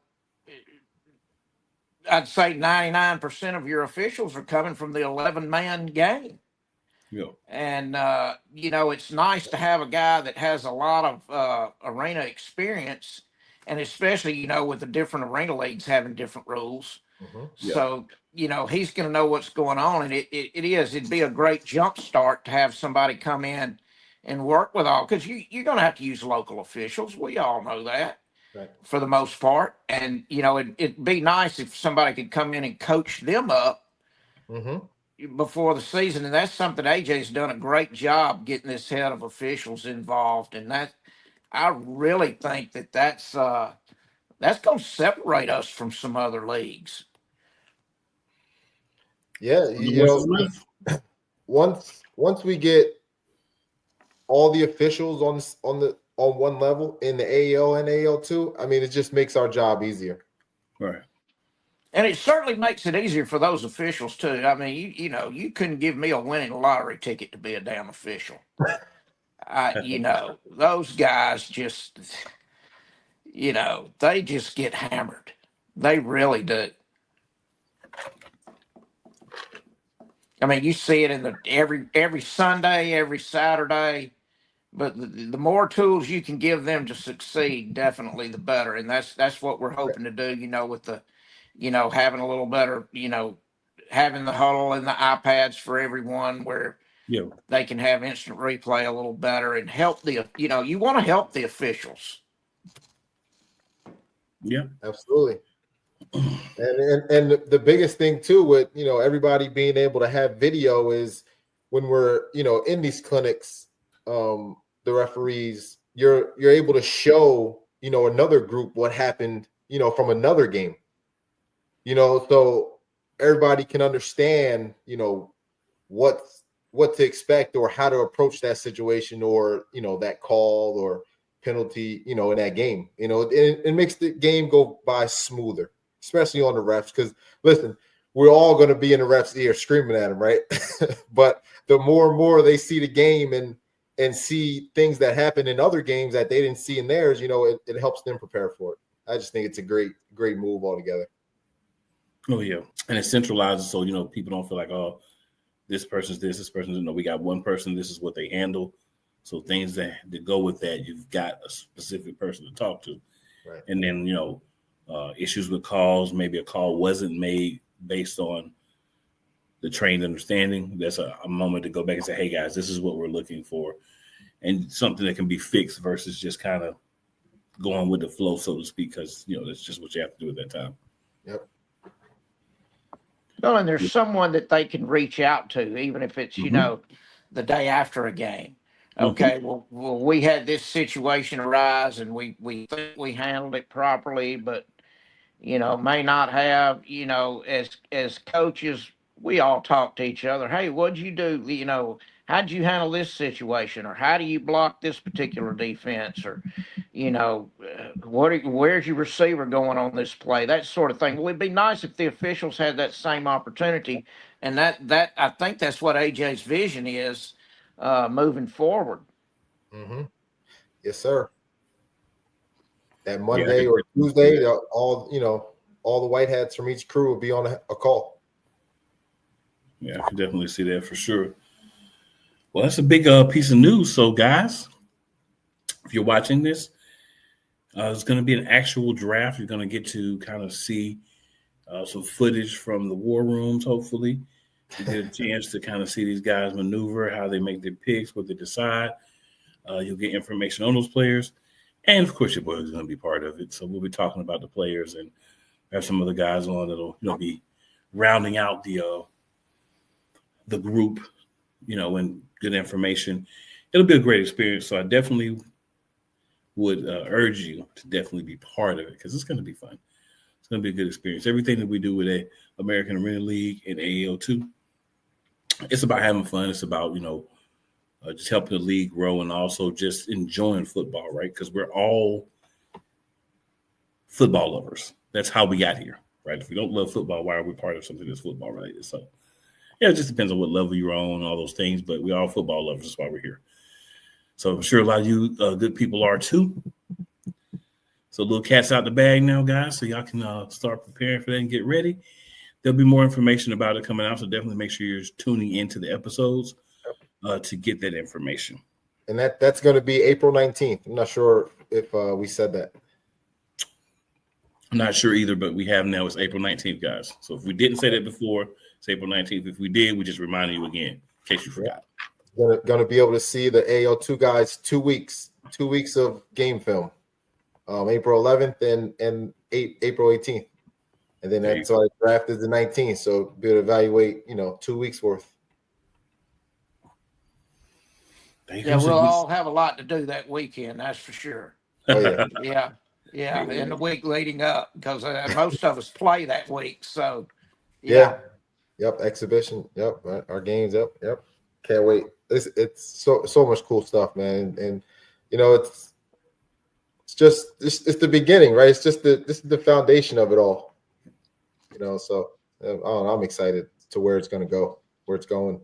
say 99% of your officials are coming from the 11-man game. Yeah. And it's nice to have a guy that has a lot of arena experience, and especially with the different arena leagues having different rules. Mm-hmm. Yeah. So he's going to know what's going on, and it'd be a great jump start to have somebody come in and work with all, because you're going to have to use local officials. We all know that. Right. For the most part, and it'd be nice if somebody could come in and coach them up. Mm-hmm. Before the season, and that's something AJ's done a great job getting this head of officials involved, and that I really think that's going to separate us from some other leagues. Yeah, once we get all the officials on one level in the AL and AL2, I mean, it just makes our job easier. Right. And it certainly makes it easier for those officials too. I mean, you couldn't give me a winning lottery ticket to be a damn official. Those guys just, they just get hammered. They really do. I mean, you see it in every Sunday, every Saturday. But the more tools you can give them to succeed, definitely the better. And that's what we're hoping to do, with the, having a little better, having the huddle and the iPads for everyone where they can have instant replay a little better and help you want to help the officials. Yeah, absolutely. And the biggest thing too with, everybody being able to have video is when we're, in these clinics, the referees, you're able to show, another group what happened, from another game, so everybody can understand, what to expect or how to approach that situation or, that call or penalty, in that game. It makes the game go by smoother, especially on the refs. Because listen, we're all going to be in the refs' ear screaming at them, right? But the more and more they see the game and see things that happen in other games that they didn't see in theirs, it helps them prepare for it. I just think it's a great move altogether. Oh yeah, and it centralizes so people don't feel like, oh, this person's this person's we got one person. This is what they handle. So things that go with that, you've got a specific person to talk to, right? And then issues with calls. Maybe a call wasn't made based on the trained understanding. That's a moment to go back and say, hey guys, this is what we're looking for, and something that can be fixed versus just kind of going with the flow, so to speak, because that's just what you have to do at that time. Yep. No, and there's someone that they can reach out to, even if it's the day after a game. Okay, well, we had this situation arise, and we think we handled it properly, but may not have. As coaches, we all talk to each other. Hey, what'd you do? How'd you handle this situation, or how do you block this particular defense, or where's your receiver going on this play? That sort of thing. Well, it'd be nice if the officials had that same opportunity, and that I think that's what AJ's vision is moving forward. Mm-hmm. Yes, sir. That Monday or Tuesday, all the white hats from each crew will be on a call. Yeah, I can definitely see that for sure. Well, that's a big piece of news. So, guys, if you're watching this, it's going to be an actual draft. You're going to get to kind of see some footage from the war rooms, hopefully. You get a chance to kind of see these guys maneuver, how they make their picks, what they decide. You'll get information on those players. And, of course, your boy is going to be part of it. So we'll be talking about the players and have some of the guys on that'll be rounding out the group, and good information. It'll be a great experience. So I definitely would urge you to definitely be part of it because it's going to be fun. It's going to be a good experience. Everything that we do with the American Arena League and AAO2, it's about having fun. It's about, just helping the league grow and also just enjoying football, right? Because we're all football lovers. That's how we got here, right? If we don't love football, why are we part of something that's football related? So, yeah, it just depends on what level you're on and all those things, but we're all football lovers. That's why we're here. So I'm sure a lot of you good people are too. So little cat's out the bag now, guys, so y'all can start preparing for that and get ready. There'll be more information about it coming out, so definitely make sure you're tuning into the episodes to get that information. And that's going to be April 19th. I'm not sure if we said that. I'm not sure either, but we have now. It's April 19th, guys. So if we didn't say that before, it's April 19th. If we did, we just reminded you again, in case you forgot. Going to be able to see the AO2 guys 2 weeks of game film, April 11th and April 18th. And then that's why the draft is the 19th. So be able to evaluate, 2 weeks worth. Yeah, we'll all have a lot to do that weekend, that's for sure. Oh, yeah. Yeah, in the week leading up, because most of us play that week. So, yeah. Yep, exhibition. Yep, our games. Yep. Can't wait. It's so much cool stuff, man. And it's the beginning, right? It's just this is the foundation of it all. So I don't know, I'm excited to where it's going to go, where it's going.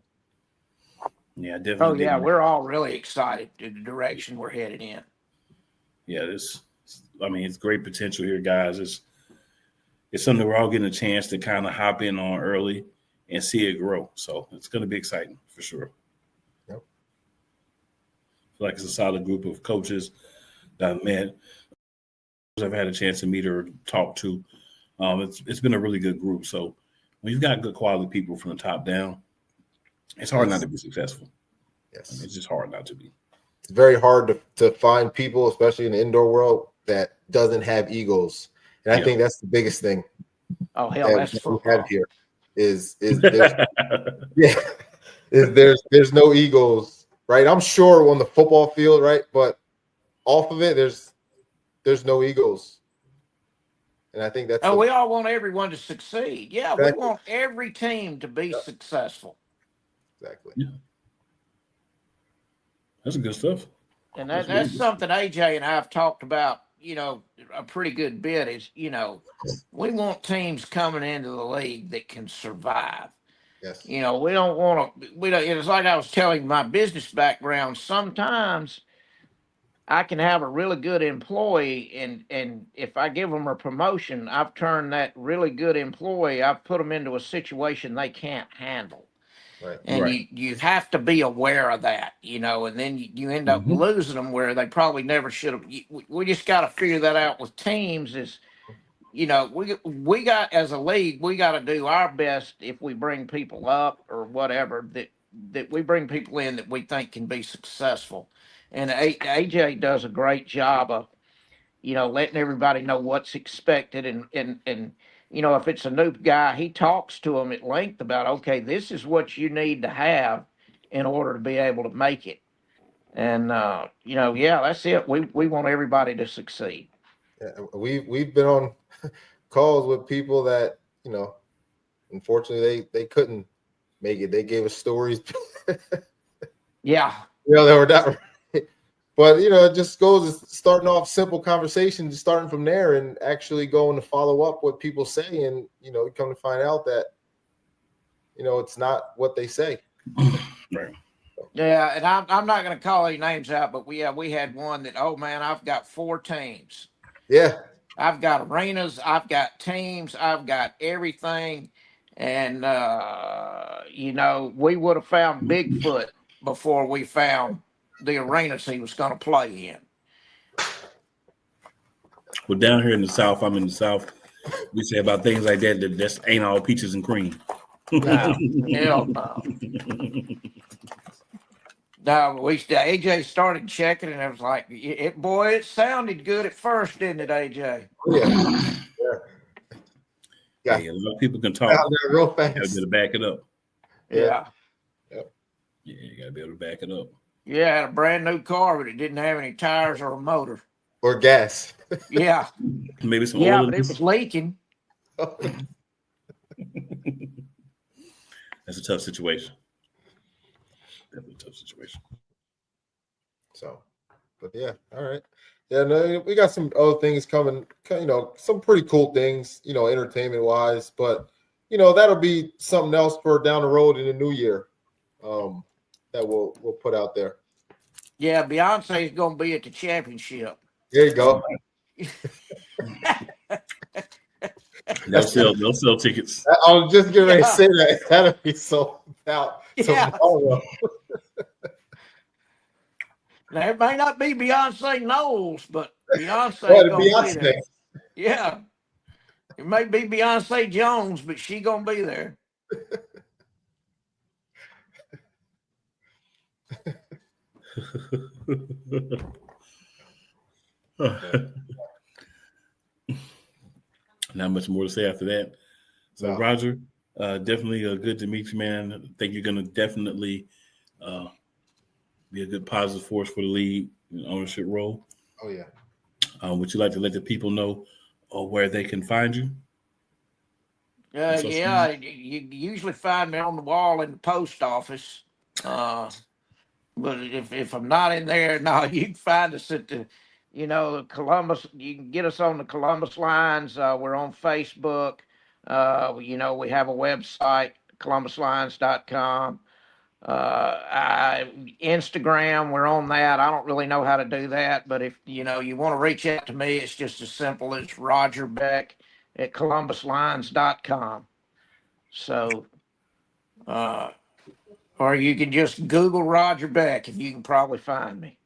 Yeah, definitely. Oh yeah, we're all really excited to the direction we're headed in. Yeah, it's great potential here, guys. It's something we're all getting a chance to kind of hop in on early and see it grow. So it's going to be exciting for sure. Yep. I feel like it's a solid group of coaches that I've met. I've had a chance to meet or talk to. It's been a really good group. So when you've got good quality people from the top down, it's hard not to be successful. Yes. It's just hard not to be. It's very hard to find people, especially in the indoor world, that doesn't have egos. And I think that's the biggest thing. Oh, hell, that's what we have here is there's no egos, right? I'm sure on the football field, right? But off of it, there's no egos. And I think that's we all want everyone to succeed. Yeah, exactly. we want every team to be successful. Exactly. Yeah. That's good stuff. And that's something AJ and I have talked about, a pretty good bit is, we want teams coming into the league that can survive. Yes. We don't want to, it's like I was telling my business background. Sometimes I can have a really good employee, and if I give them a promotion, I've turned that really good employee, I've put them into a situation they can't handle. Right. And Right. you have to be aware of that, and then you end up losing them where they probably never should have. We just got to figure that out with teams. Is we got, as a league, we got to do our best if we bring people up or whatever, that we bring people in that we think can be successful. And AJ does a great job of letting everybody know what's expected, and if it's a new guy, he talks to them at length about, okay, this is what you need to have in order to be able to make it. And yeah, that's it. We want everybody to succeed. Yeah, we've been on calls with people that unfortunately they couldn't make it. They gave us stories. Yeah. They were not right. But it just goes starting off simple conversations, starting from there, and actually going to follow up what people say, and you come to find out that it's not what they say. Right. Yeah, and I'm not going to call any names out, but we had one that, oh man, I've got 4 teams. Yeah. I've got arenas, I've got teams, I've got everything, and we would have found Bigfoot before we found the arenas he was going to play in. Well, down here in the South, I'm in the South, we say about things like that just ain't all peaches and cream. No, hell no. No, AJ started checking, and it was like, it sounded good at first, didn't it, AJ? Yeah. Yeah, a lot of people can talk. Real fast. You gotta be able to back it up. Yeah. Yep. Yeah, you gotta be able to back it up. Yeah, I had a brand new car, but it didn't have any tires or a motor. Or gas. Yeah. Maybe some Yeah, oil. but it was leaking. That's a tough situation. Definitely a tough situation. So, but yeah, all right. Yeah, no, we got some other things coming, some pretty cool things, entertainment wise, but that'll be something else for down the road in the new year. That we'll put out there. Yeah, Beyonce's gonna be at the championship. There you go. They'll sell tickets. I was just getting ready to say that. That'll be sold out tomorrow. Now, it may not be Beyonce Knowles, but Beyonce's gonna be there. Yeah. It may be Beyonce Jones, but she gonna be there. Not much more to say after that. So, no. Roger, definitely good to meet you, man. I think you're going to definitely be a good positive force for the league in ownership role. Oh, yeah. Would you like to let the people know where they can find you? Yeah, you usually find me on the wall in the post office. But if I'm not in there, no, you can find us at the Columbus. You can get us on the Columbus Lines. We're on Facebook. We have a website, columbuslines.com. Instagram, we're on that. I don't really know how to do that, but if you want to reach out to me, it's just as simple as Roger Beck at columbuslines.com. So, or you can just Google Roger Beck and you can probably find me.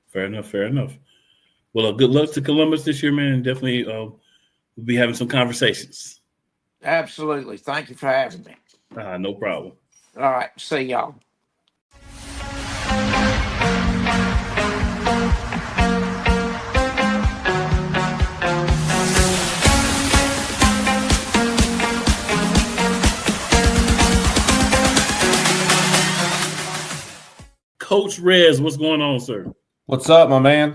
Fair enough. Well, good luck to Columbus this year, man. Definitely we'll be having some conversations. Absolutely. Thank you for having me. No problem. All right. See y'all. Coach Rez, what's going on, sir? What's up, my man?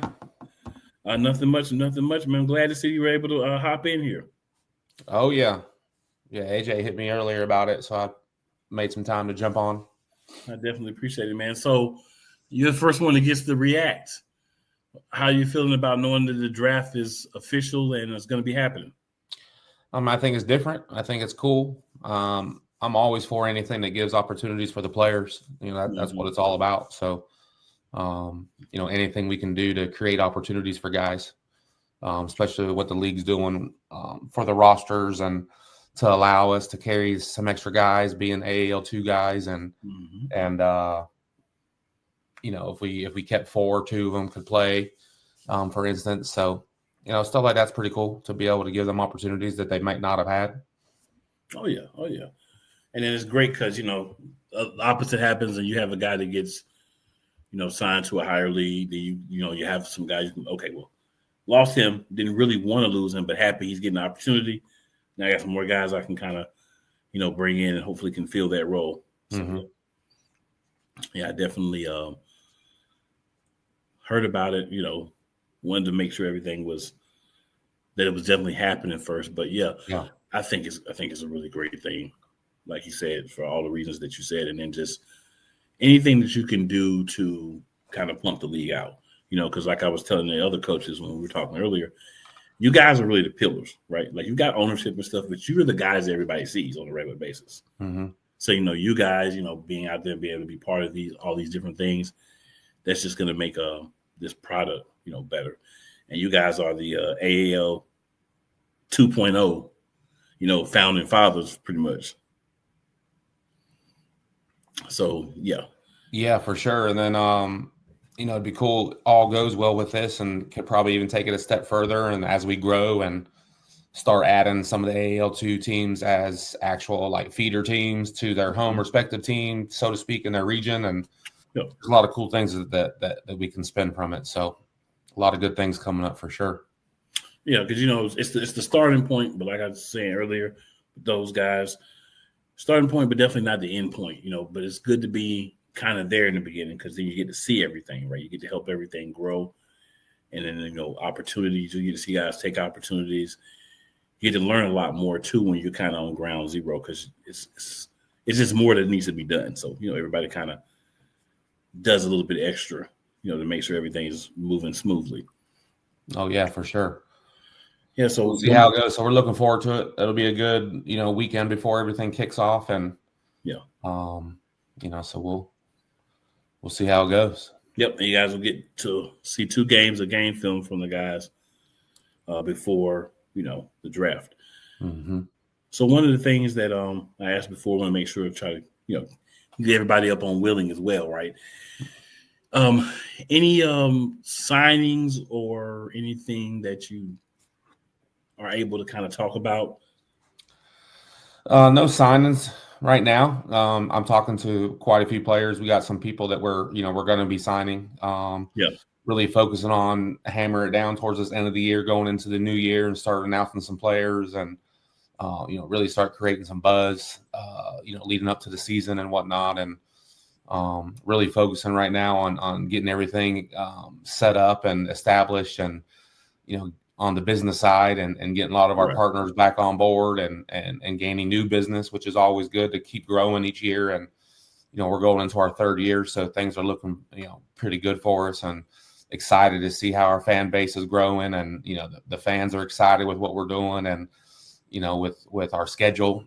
Nothing much, man. I'm glad to see you were able to hop in here. Oh, yeah. Yeah, AJ hit me earlier about it, so I made some time to jump on. I definitely appreciate it, man. So you're the first one that gets to react. How are you feeling about knowing that the draft is official and it's going to be happening? I think it's different. I think it's cool. I'm always for anything that gives opportunities for the players. That's what it's all about. So, anything we can do to create opportunities for guys, especially what the league's doing for the rosters and to allow us to carry some extra guys, being AAL2 guys, and if we kept 4 or 2 of them could play, for instance. So, stuff like that's pretty cool to be able to give them opportunities that they might not have had. Oh yeah. And then it's great because the opposite happens, and you have a guy that gets signed to a higher league. That you have some guys. Lost him, didn't really want to lose him, but happy he's getting an opportunity. Now I got some more guys I can kind of bring in and hopefully can fill that role. So, I definitely heard about it. Wanted to make sure everything was that it was definitely happening first. But yeah. I think it's a really great thing, like you said, for all the reasons that you said, and then just anything that you can do to kind of pump the league out. Because like I was telling the other coaches when we were talking earlier, you guys are really the pillars, right? Like, you got ownership and stuff, but you're the guys that everybody sees on a regular basis. So, you guys, being out there, being able to be part of all these different things, that's just going to make this product, better. And you guys are the AAL 2.0, founding fathers pretty much. So, yeah. Yeah, for sure. And then, it'd be cool. All goes well with this and could probably even take it a step further. And as we grow and start adding some of the AAL2 teams as actual feeder teams to their home respective team, so to speak, in their region. And there's a lot of cool things that we can spin from it. So a lot of good things coming up for sure. Yeah, because it's the starting point, but like I was saying earlier, those guys, starting point, but definitely not the end point. But it's good to be kind of there in the beginning, because then you get to see everything, right? You get to help everything grow, and then opportunities. You get to see guys take opportunities. You get to learn a lot more too when you're kind of on ground zero, because it's just more that needs to be done. So everybody kind of does a little bit extra, to make sure everything is moving smoothly. Oh yeah, for sure. Yeah, so we'll see how it goes. So we're looking forward to it. It'll be a good, weekend before everything kicks off, and so we'll see how it goes. Yep, and you guys will get to see 2 games of game film from the guys before the draft. So one of the things that I asked before, I want to make sure to try to get everybody up on Willing as well, right? Any signings or anything that you are able to kind of talk about? No signings right now. I'm talking to quite a few players. We got some people that we're going to be signing. Really focusing on hammer it down towards this end of the year, going into the new year, and start announcing some players, and really start creating some buzz, leading up to the season and whatnot, and really focusing right now on getting everything set up and established, and on the business side, and getting a lot of our partners back on board, and gaining new business, which is always good to keep growing each year. And we're going into our 3rd year, so things are looking pretty good for us, and excited to see how our fan base is growing, and the fans are excited with what we're doing, and with our schedule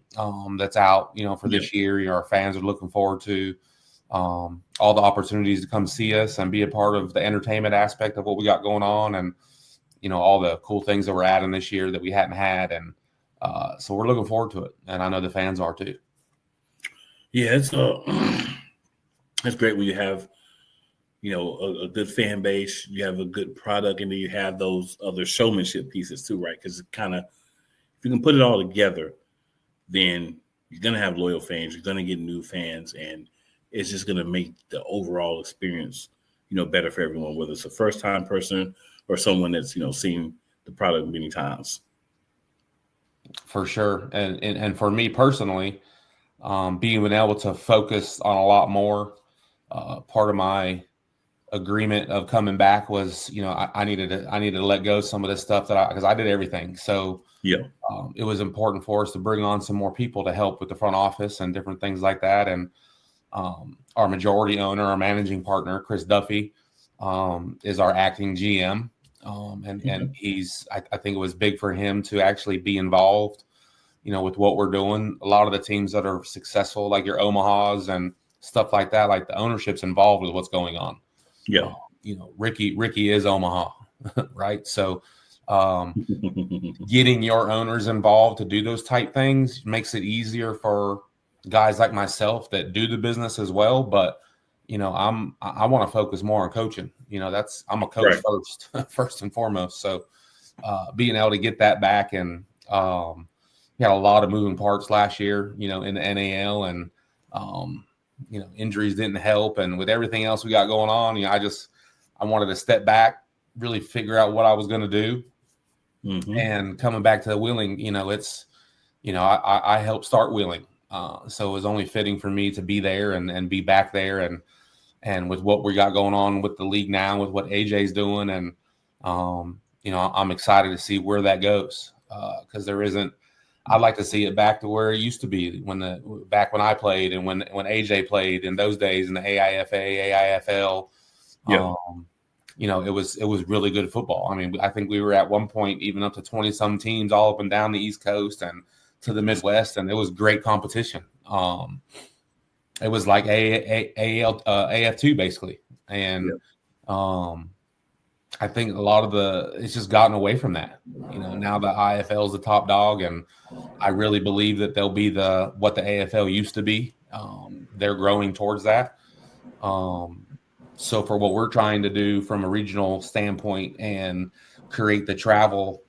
that's out for this year. Our fans are looking forward to all the opportunities to come see us and be a part of the entertainment aspect of what we got going on, and all the cool things that we're adding this year that we hadn't had. And so we're looking forward to it, and I know the fans are too. Yeah, it's great when you have a good fan base, you have a good product, and then you have those other showmanship pieces too, right? Because kind of, if you can put it all together, then you're going to have loyal fans, you're going to get new fans, and it's just going to make the overall experience, better for everyone, whether it's a first-time person or someone that's, seen the product many times. For sure. And for me personally, being able to focus on a lot more, part of my agreement of coming back was, I needed to let go of some of this stuff because I did everything. So it was important for us to bring on some more people to help with the front office and different things like that. And our majority owner, our managing partner, Chris Duffy, is our acting GM. And he's, I think it was big for him to actually be involved, with what we're doing. A lot of the teams that are successful, like your Omahas and stuff like that, like the ownership's involved with what's going on. Yeah. Ricky is Omaha, right? So getting your owners involved to do those type things makes it easier for guys like myself that do the business as well. But, I want to focus more on coaching. I'm a coach first and foremost. So being able to get that back, and we had a lot of moving parts last year, in the NAL, and injuries didn't help. And with everything else we got going on, I wanted to step back, really figure out what I was going to do. And coming back to Wheeling, I helped start Wheeling. So it was only fitting for me to be there and be back there. And with what we got going on with the league now, with what AJ's doing. And, I'm excited to see where that goes. Cause I'd like to see it back to where it used to be back when I played and when AJ played in those days in the AIFA, AIFL. It was really good football. I mean, I think we were at one point even up to 20 some teams all up and down the East Coast and to the Midwest, and it was great competition. It was like AF2 basically, and I think a lot of it's just gotten away from that. Now the IFL is the top dog, and I really believe that they'll be what the AFL used to be. They're growing towards that. So for what we're trying to do from a regional standpoint and create the travel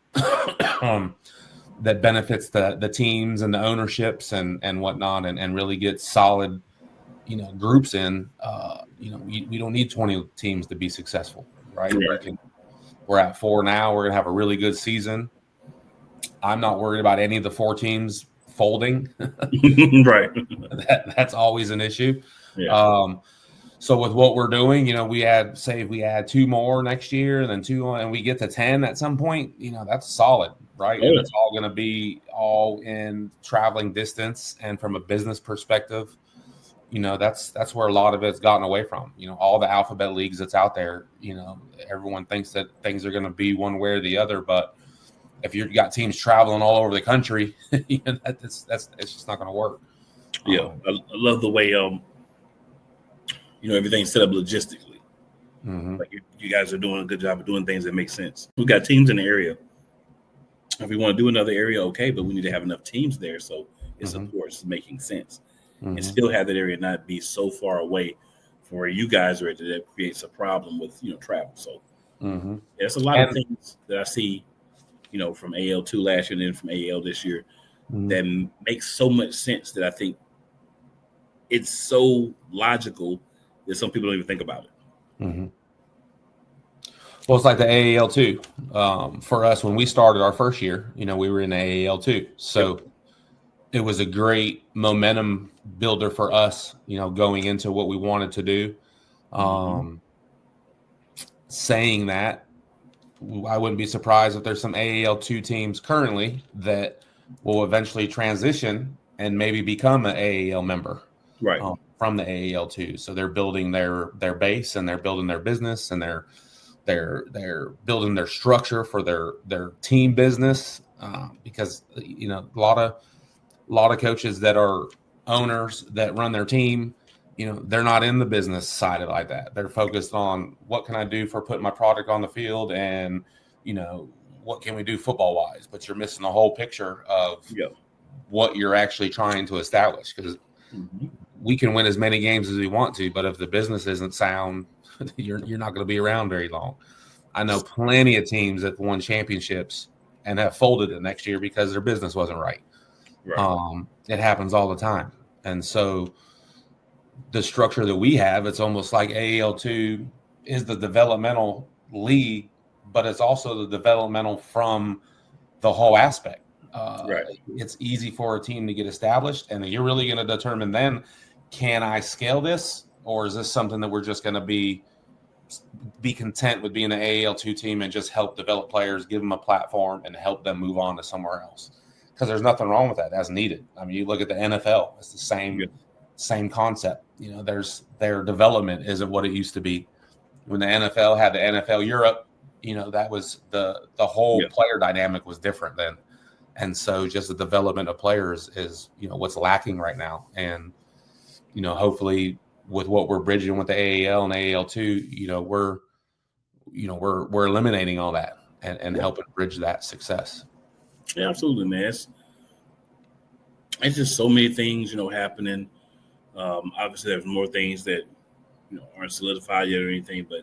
that benefits the teams and the ownerships and whatnot, and really get solid, groups in, we don't need 20 teams to be successful, right? We're at 4 now. We're going to have a really good season. I'm not worried about any of the 4 teams folding. Right. That's always an issue. Yeah. So with what we're doing, if we add 2 more next year and then 2 and we get to 10 at some point, that's solid, right? And it's all going to be all in traveling distance. And from a business perspective, that's where a lot of it's gotten away from. All the alphabet leagues that's out there, everyone thinks that things are going to be one way or the other. But if you've got teams traveling all over the country, it's just not going to work. Yeah, I love the way everything's set up logistically. Like you guys are doing a good job of doing things that make sense. We've got teams in the area. If we want to do another area, okay, but we need to have enough teams there so it supports making sense. And still have that area not be so far away from where you guys are at that creates a problem with travel. So there's a lot of things that I see, from AL2 last year and then from AL this year that makes so much sense that I think it's so logical that some people don't even think about it. Well, it's like the AAL2. For us, when we started our first year, we were in the AAL2. So it was a great momentum builder for us, going into what we wanted to do. Saying that, I wouldn't be surprised if there's some AAL2 teams currently that will eventually transition and maybe become an AAL member from the AAL2. So they're building their base and they're building their business and they're building their structure for their team business because a lot of coaches that are owners that run their team, they're not in the business side of it like that. They're focused on what can I do for putting my product on the field and, what can we do football wise, but you're missing the whole picture of what you're actually trying to establish. Because we can win as many games as we want to, but if the business isn't sound, you're not going to be around very long. I know plenty of teams that won championships and have folded the next year because their business wasn't right. It happens all the time. And so the structure that we have, it's almost like AAL2 is the developmental league, but it's also the developmental from the whole aspect. It's easy for a team to get established, and you're really going to determine then, can I scale this, or is this something that we're just going to be, be content with being an AAL2 team and just help develop players, give them a platform, and help them move on to somewhere else. Because there's nothing wrong with that. That's needed. I mean, you look at the NFL; it's the same concept. Their development isn't what it used to be. When the NFL had the NFL Europe, that was the whole player dynamic was different then. And so just the development of players is, what's lacking right now. And, hopefully with what we're bridging with the AAL and AAL2, we're eliminating all that and helping bridge that success. Yeah, absolutely, man. It's just so many things, happening. Obviously there's more things that, aren't solidified yet or anything, but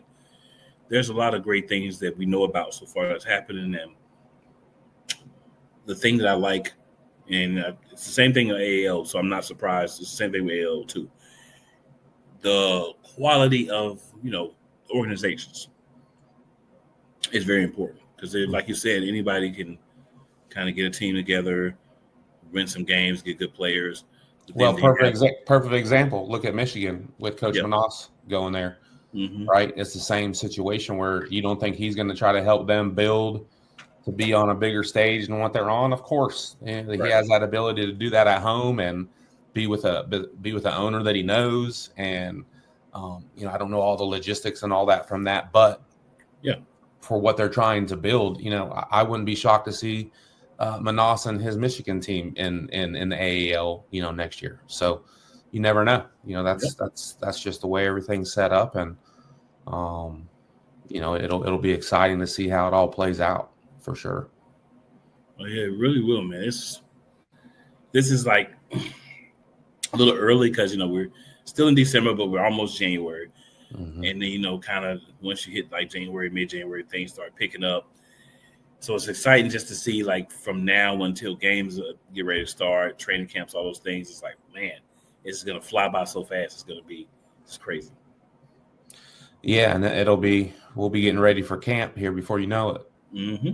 there's a lot of great things that we know about so far that's happening. And the thing that I like, and it's the same thing with AAL, so I'm not surprised. It's the same thing with AAL too. The quality of, organizations is very important because, like you said, anybody can kind of get a team together, win some games, get good players. Well, perfect example. Look at Michigan with Coach Manas going there, right? It's the same situation where you don't think he's going to try to help them build to be on a bigger stage than what they're on. Of course, and he has that ability to do that at home and be with an owner that he knows. And I don't know all the logistics and all that from that, but for what they're trying to build, I wouldn't be shocked to see Manas and his Michigan team in the AAL, next year. So you never know. That's just the way everything's set up, and it'll be exciting to see how it all plays out for sure. Oh yeah, it really will, man. This is like a little early because we're still in December, but we're almost January, and then kind of once you hit like January, mid-January, things start picking up. So it's exciting just to see, like, from now until games get ready to start, training camps, all those things. It's like, man, it's going to fly by so fast. It's crazy. Yeah, and we'll be getting ready for camp here before you know it. Mm-hmm.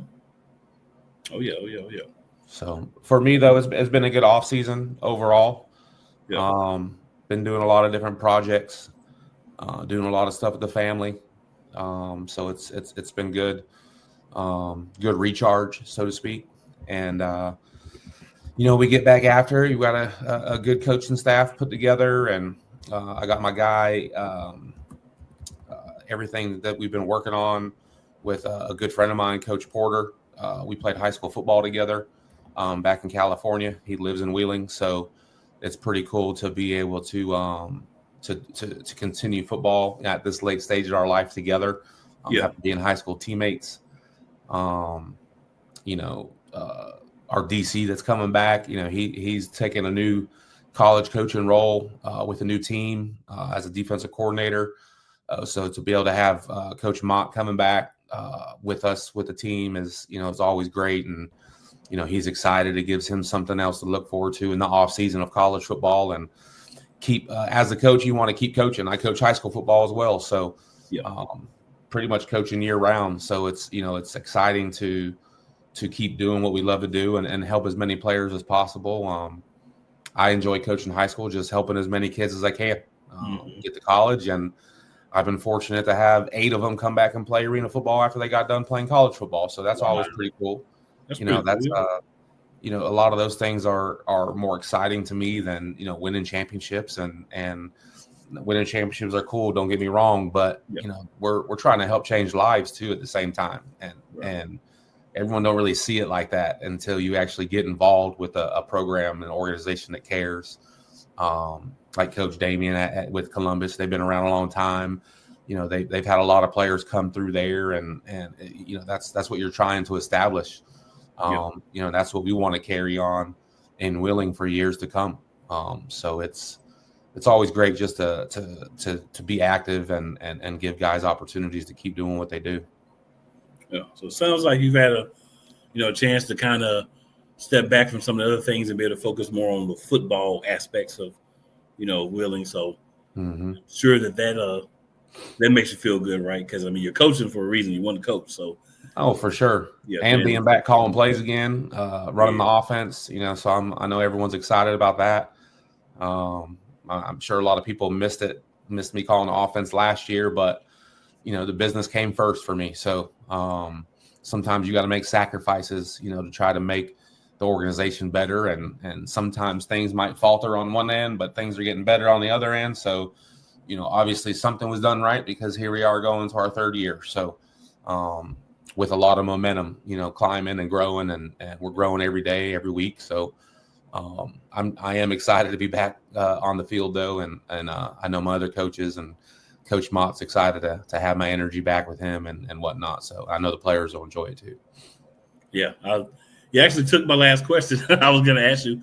Oh, yeah. So for me, though, it's been a good off season overall. Yeah. Been doing a lot of different projects, doing a lot of stuff with the family. So it's been good. Good recharge, so to speak. And, we get back after. You got a good coaching staff put together, and I got my guy, everything that we've been working on with a good friend of mine, Coach Porter. We played high school football together back in California. He lives in Wheeling, so it's pretty cool to be able to continue football at this late stage of our life together. Being high school teammates. Our DC that's coming back, he's taking a new college coaching role with a new team as a defensive coordinator. So to be able to have Coach Mott coming back with us with the team is always great. And, he's excited. It gives him something else to look forward to in the off season of college football, and keep as a coach, you want to keep coaching. I coach high school football as well. So, pretty much coaching year round. So it's exciting to keep doing what we love to do and help as many players as possible. I enjoy coaching high school, just helping as many kids as I can get to college. And I've been fortunate to have 8 of them come back and play arena football after they got done playing college football. So that's always pretty cool. A lot of those things are more exciting to me than, winning championships, and winning championships are cool. Don't get me wrong, but we're trying to help change lives too at the same time. And everyone don't really see it like that until you actually get involved with a program, an organization that cares. Like Coach Damien with Columbus, they've been around a long time. They've had a lot of players come through there, and that's what you're trying to establish. That's what we want to carry on in Wheeling for years to come. So it's always great just to be active and give guys opportunities to keep doing what they do. Yeah. So it sounds like you've had a chance to kind of step back from some of the other things and be able to focus more on the football aspects of, Wheeling. So I'm sure that makes you feel good, right? Because you're coaching for a reason. You want to coach. So. Oh, for sure. Yeah, and being back calling plays again, running the offense, so I know everyone's excited about that. I'm sure a lot of people missed me calling the offense last year, but the business came first for me. So sometimes you got to make sacrifices, to try to make the organization better. And sometimes things might falter on one end, but things are getting better on the other end. So, obviously something was done right, because here we are going to our third year. So with a lot of momentum, climbing and growing, and we're growing every day, every week. So I am excited to be back on the field, though. And I know my other coaches and Coach Mott's excited to have my energy back with him and whatnot. So I know the players will enjoy it too. Yeah. You actually took my last question. I was going to ask you,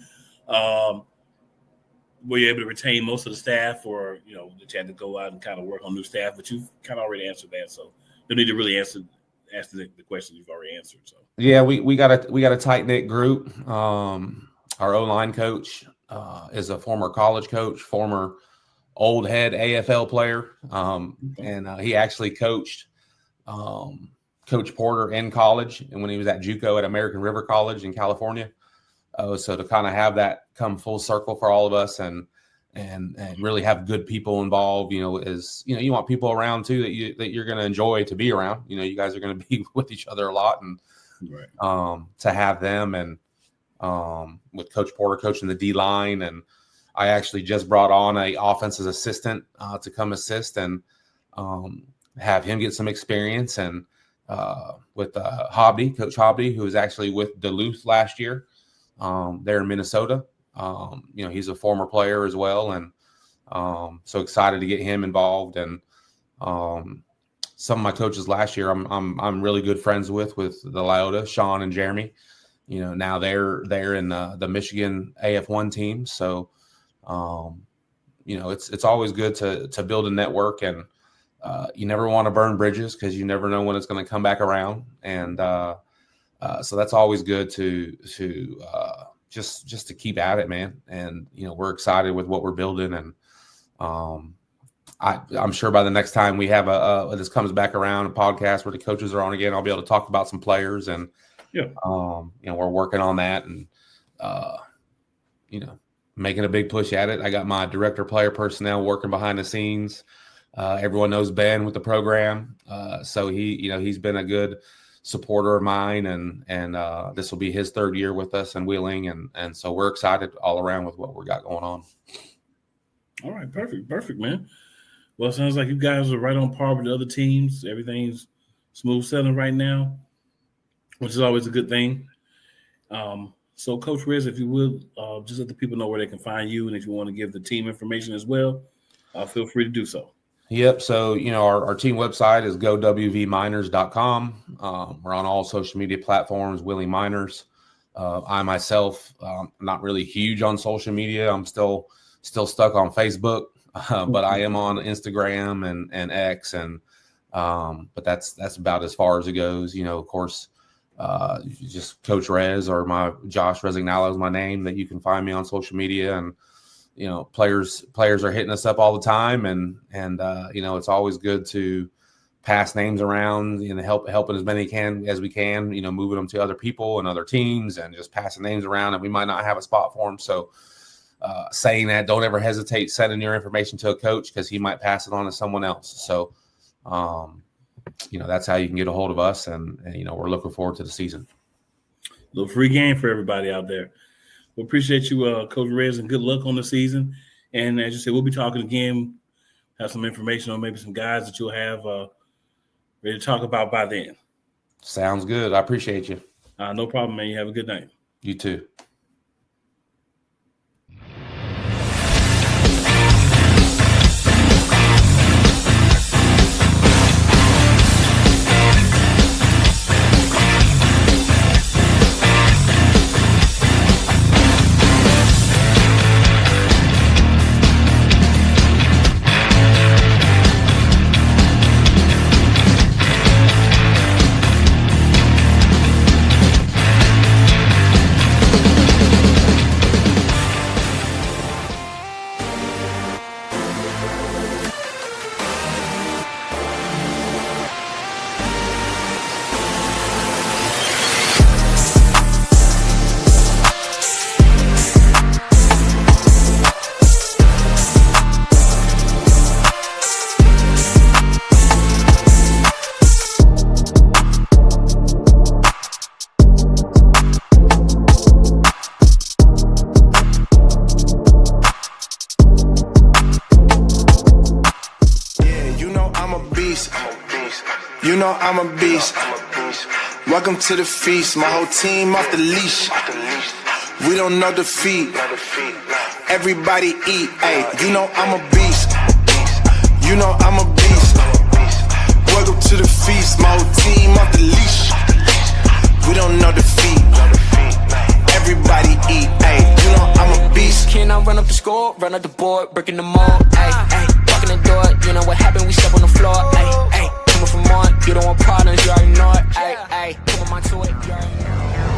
were you able to retain most of the staff, or, did you have to go out and kind of work on new staff? But you've kind of already answered that. So you need to really ask the question you've already answered. So yeah, we got a tight knit group. Our O-line coach is a former college coach, former old head AFL player. And he actually coached Coach Porter in college, and when he was at JUCO at American River College in California. So to kind of have that come full circle for all of us, and really have good people involved, you want people around too that you're going to enjoy to be around. You guys are going to be with each other a lot, and right. To have them, and with Coach Porter coaching the D line, and I actually just brought on a offensive assistant to come assist and have him get some experience, and with Coach Hobby, who was actually with Duluth last year there in Minnesota. He's a former player as well, and so excited to get him involved. And some of my coaches last year, I'm really good friends with the Lyota, Sean and Jeremy. Now they're in the Michigan AF1 team. So it's always good to build a network, and you never want to burn bridges, because you never know when it's going to come back around. And so that's always good to just to keep at it, man. And we're excited with what we're building, and I'm sure by the next time we have this comes back around, a podcast where the coaches are on again, I'll be able to talk about some players, and we're working on that, and making a big push at it. I got my director of player personnel working behind the scenes. Everyone knows Ben with the program. So he's been a good supporter of mine, and this will be his third year with us in Wheeling. And so we're excited all around with what we got going on. All right. Perfect, man. Well, it sounds like you guys are right on par with the other teams. Everything's smooth sailing right now, which is always a good thing. So Coach Riz, if you would, just let the people know where they can find you. And if you want to give the team information as well, feel free to do so. Yep. So, our team website is gowvminers.com. We're on all social media platforms, Wheeling Miners. I myself, not really huge on social media. I'm still stuck on Facebook, but I am on Instagram and X, and but that's about as far as it goes. Of course, just Coach Rez, or my Josh Resignalo is my name, that you can find me on social media. And players are hitting us up all the time, and it's always good to pass names around, helping as many as we can, moving them to other people and other teams, and just passing names around, and we might not have a spot for them. So saying that, don't ever hesitate sending your information to a coach, because he might pass it on to someone else. So that's how you can get a hold of us, and we're looking forward to the season. A little free game for everybody out there. We appreciate you, Coach Rez, and good luck on the season. And as you said, we'll be talking again, have some information on maybe some guys that you'll have ready to talk about by then. Sounds good. I appreciate you. No problem, man. You have a good night. You too. beast. You know I'm a beast. Welcome to the feast. My whole team off the leash. We don't know defeat. Everybody eat. Hey, you know I'm a beast. You know I'm a beast. Welcome to the feast. My whole team off the leash. We don't know defeat. Everybody eat. Hey, you know I'm a beast. Can I run up the score, run up the board, breaking the mold? Ay, ay, walking the door, you know what happened? We step on the floor. Ay, ay, coming from on, you don't want problems, you already know it. Ay, ay, come on to it, you already know it.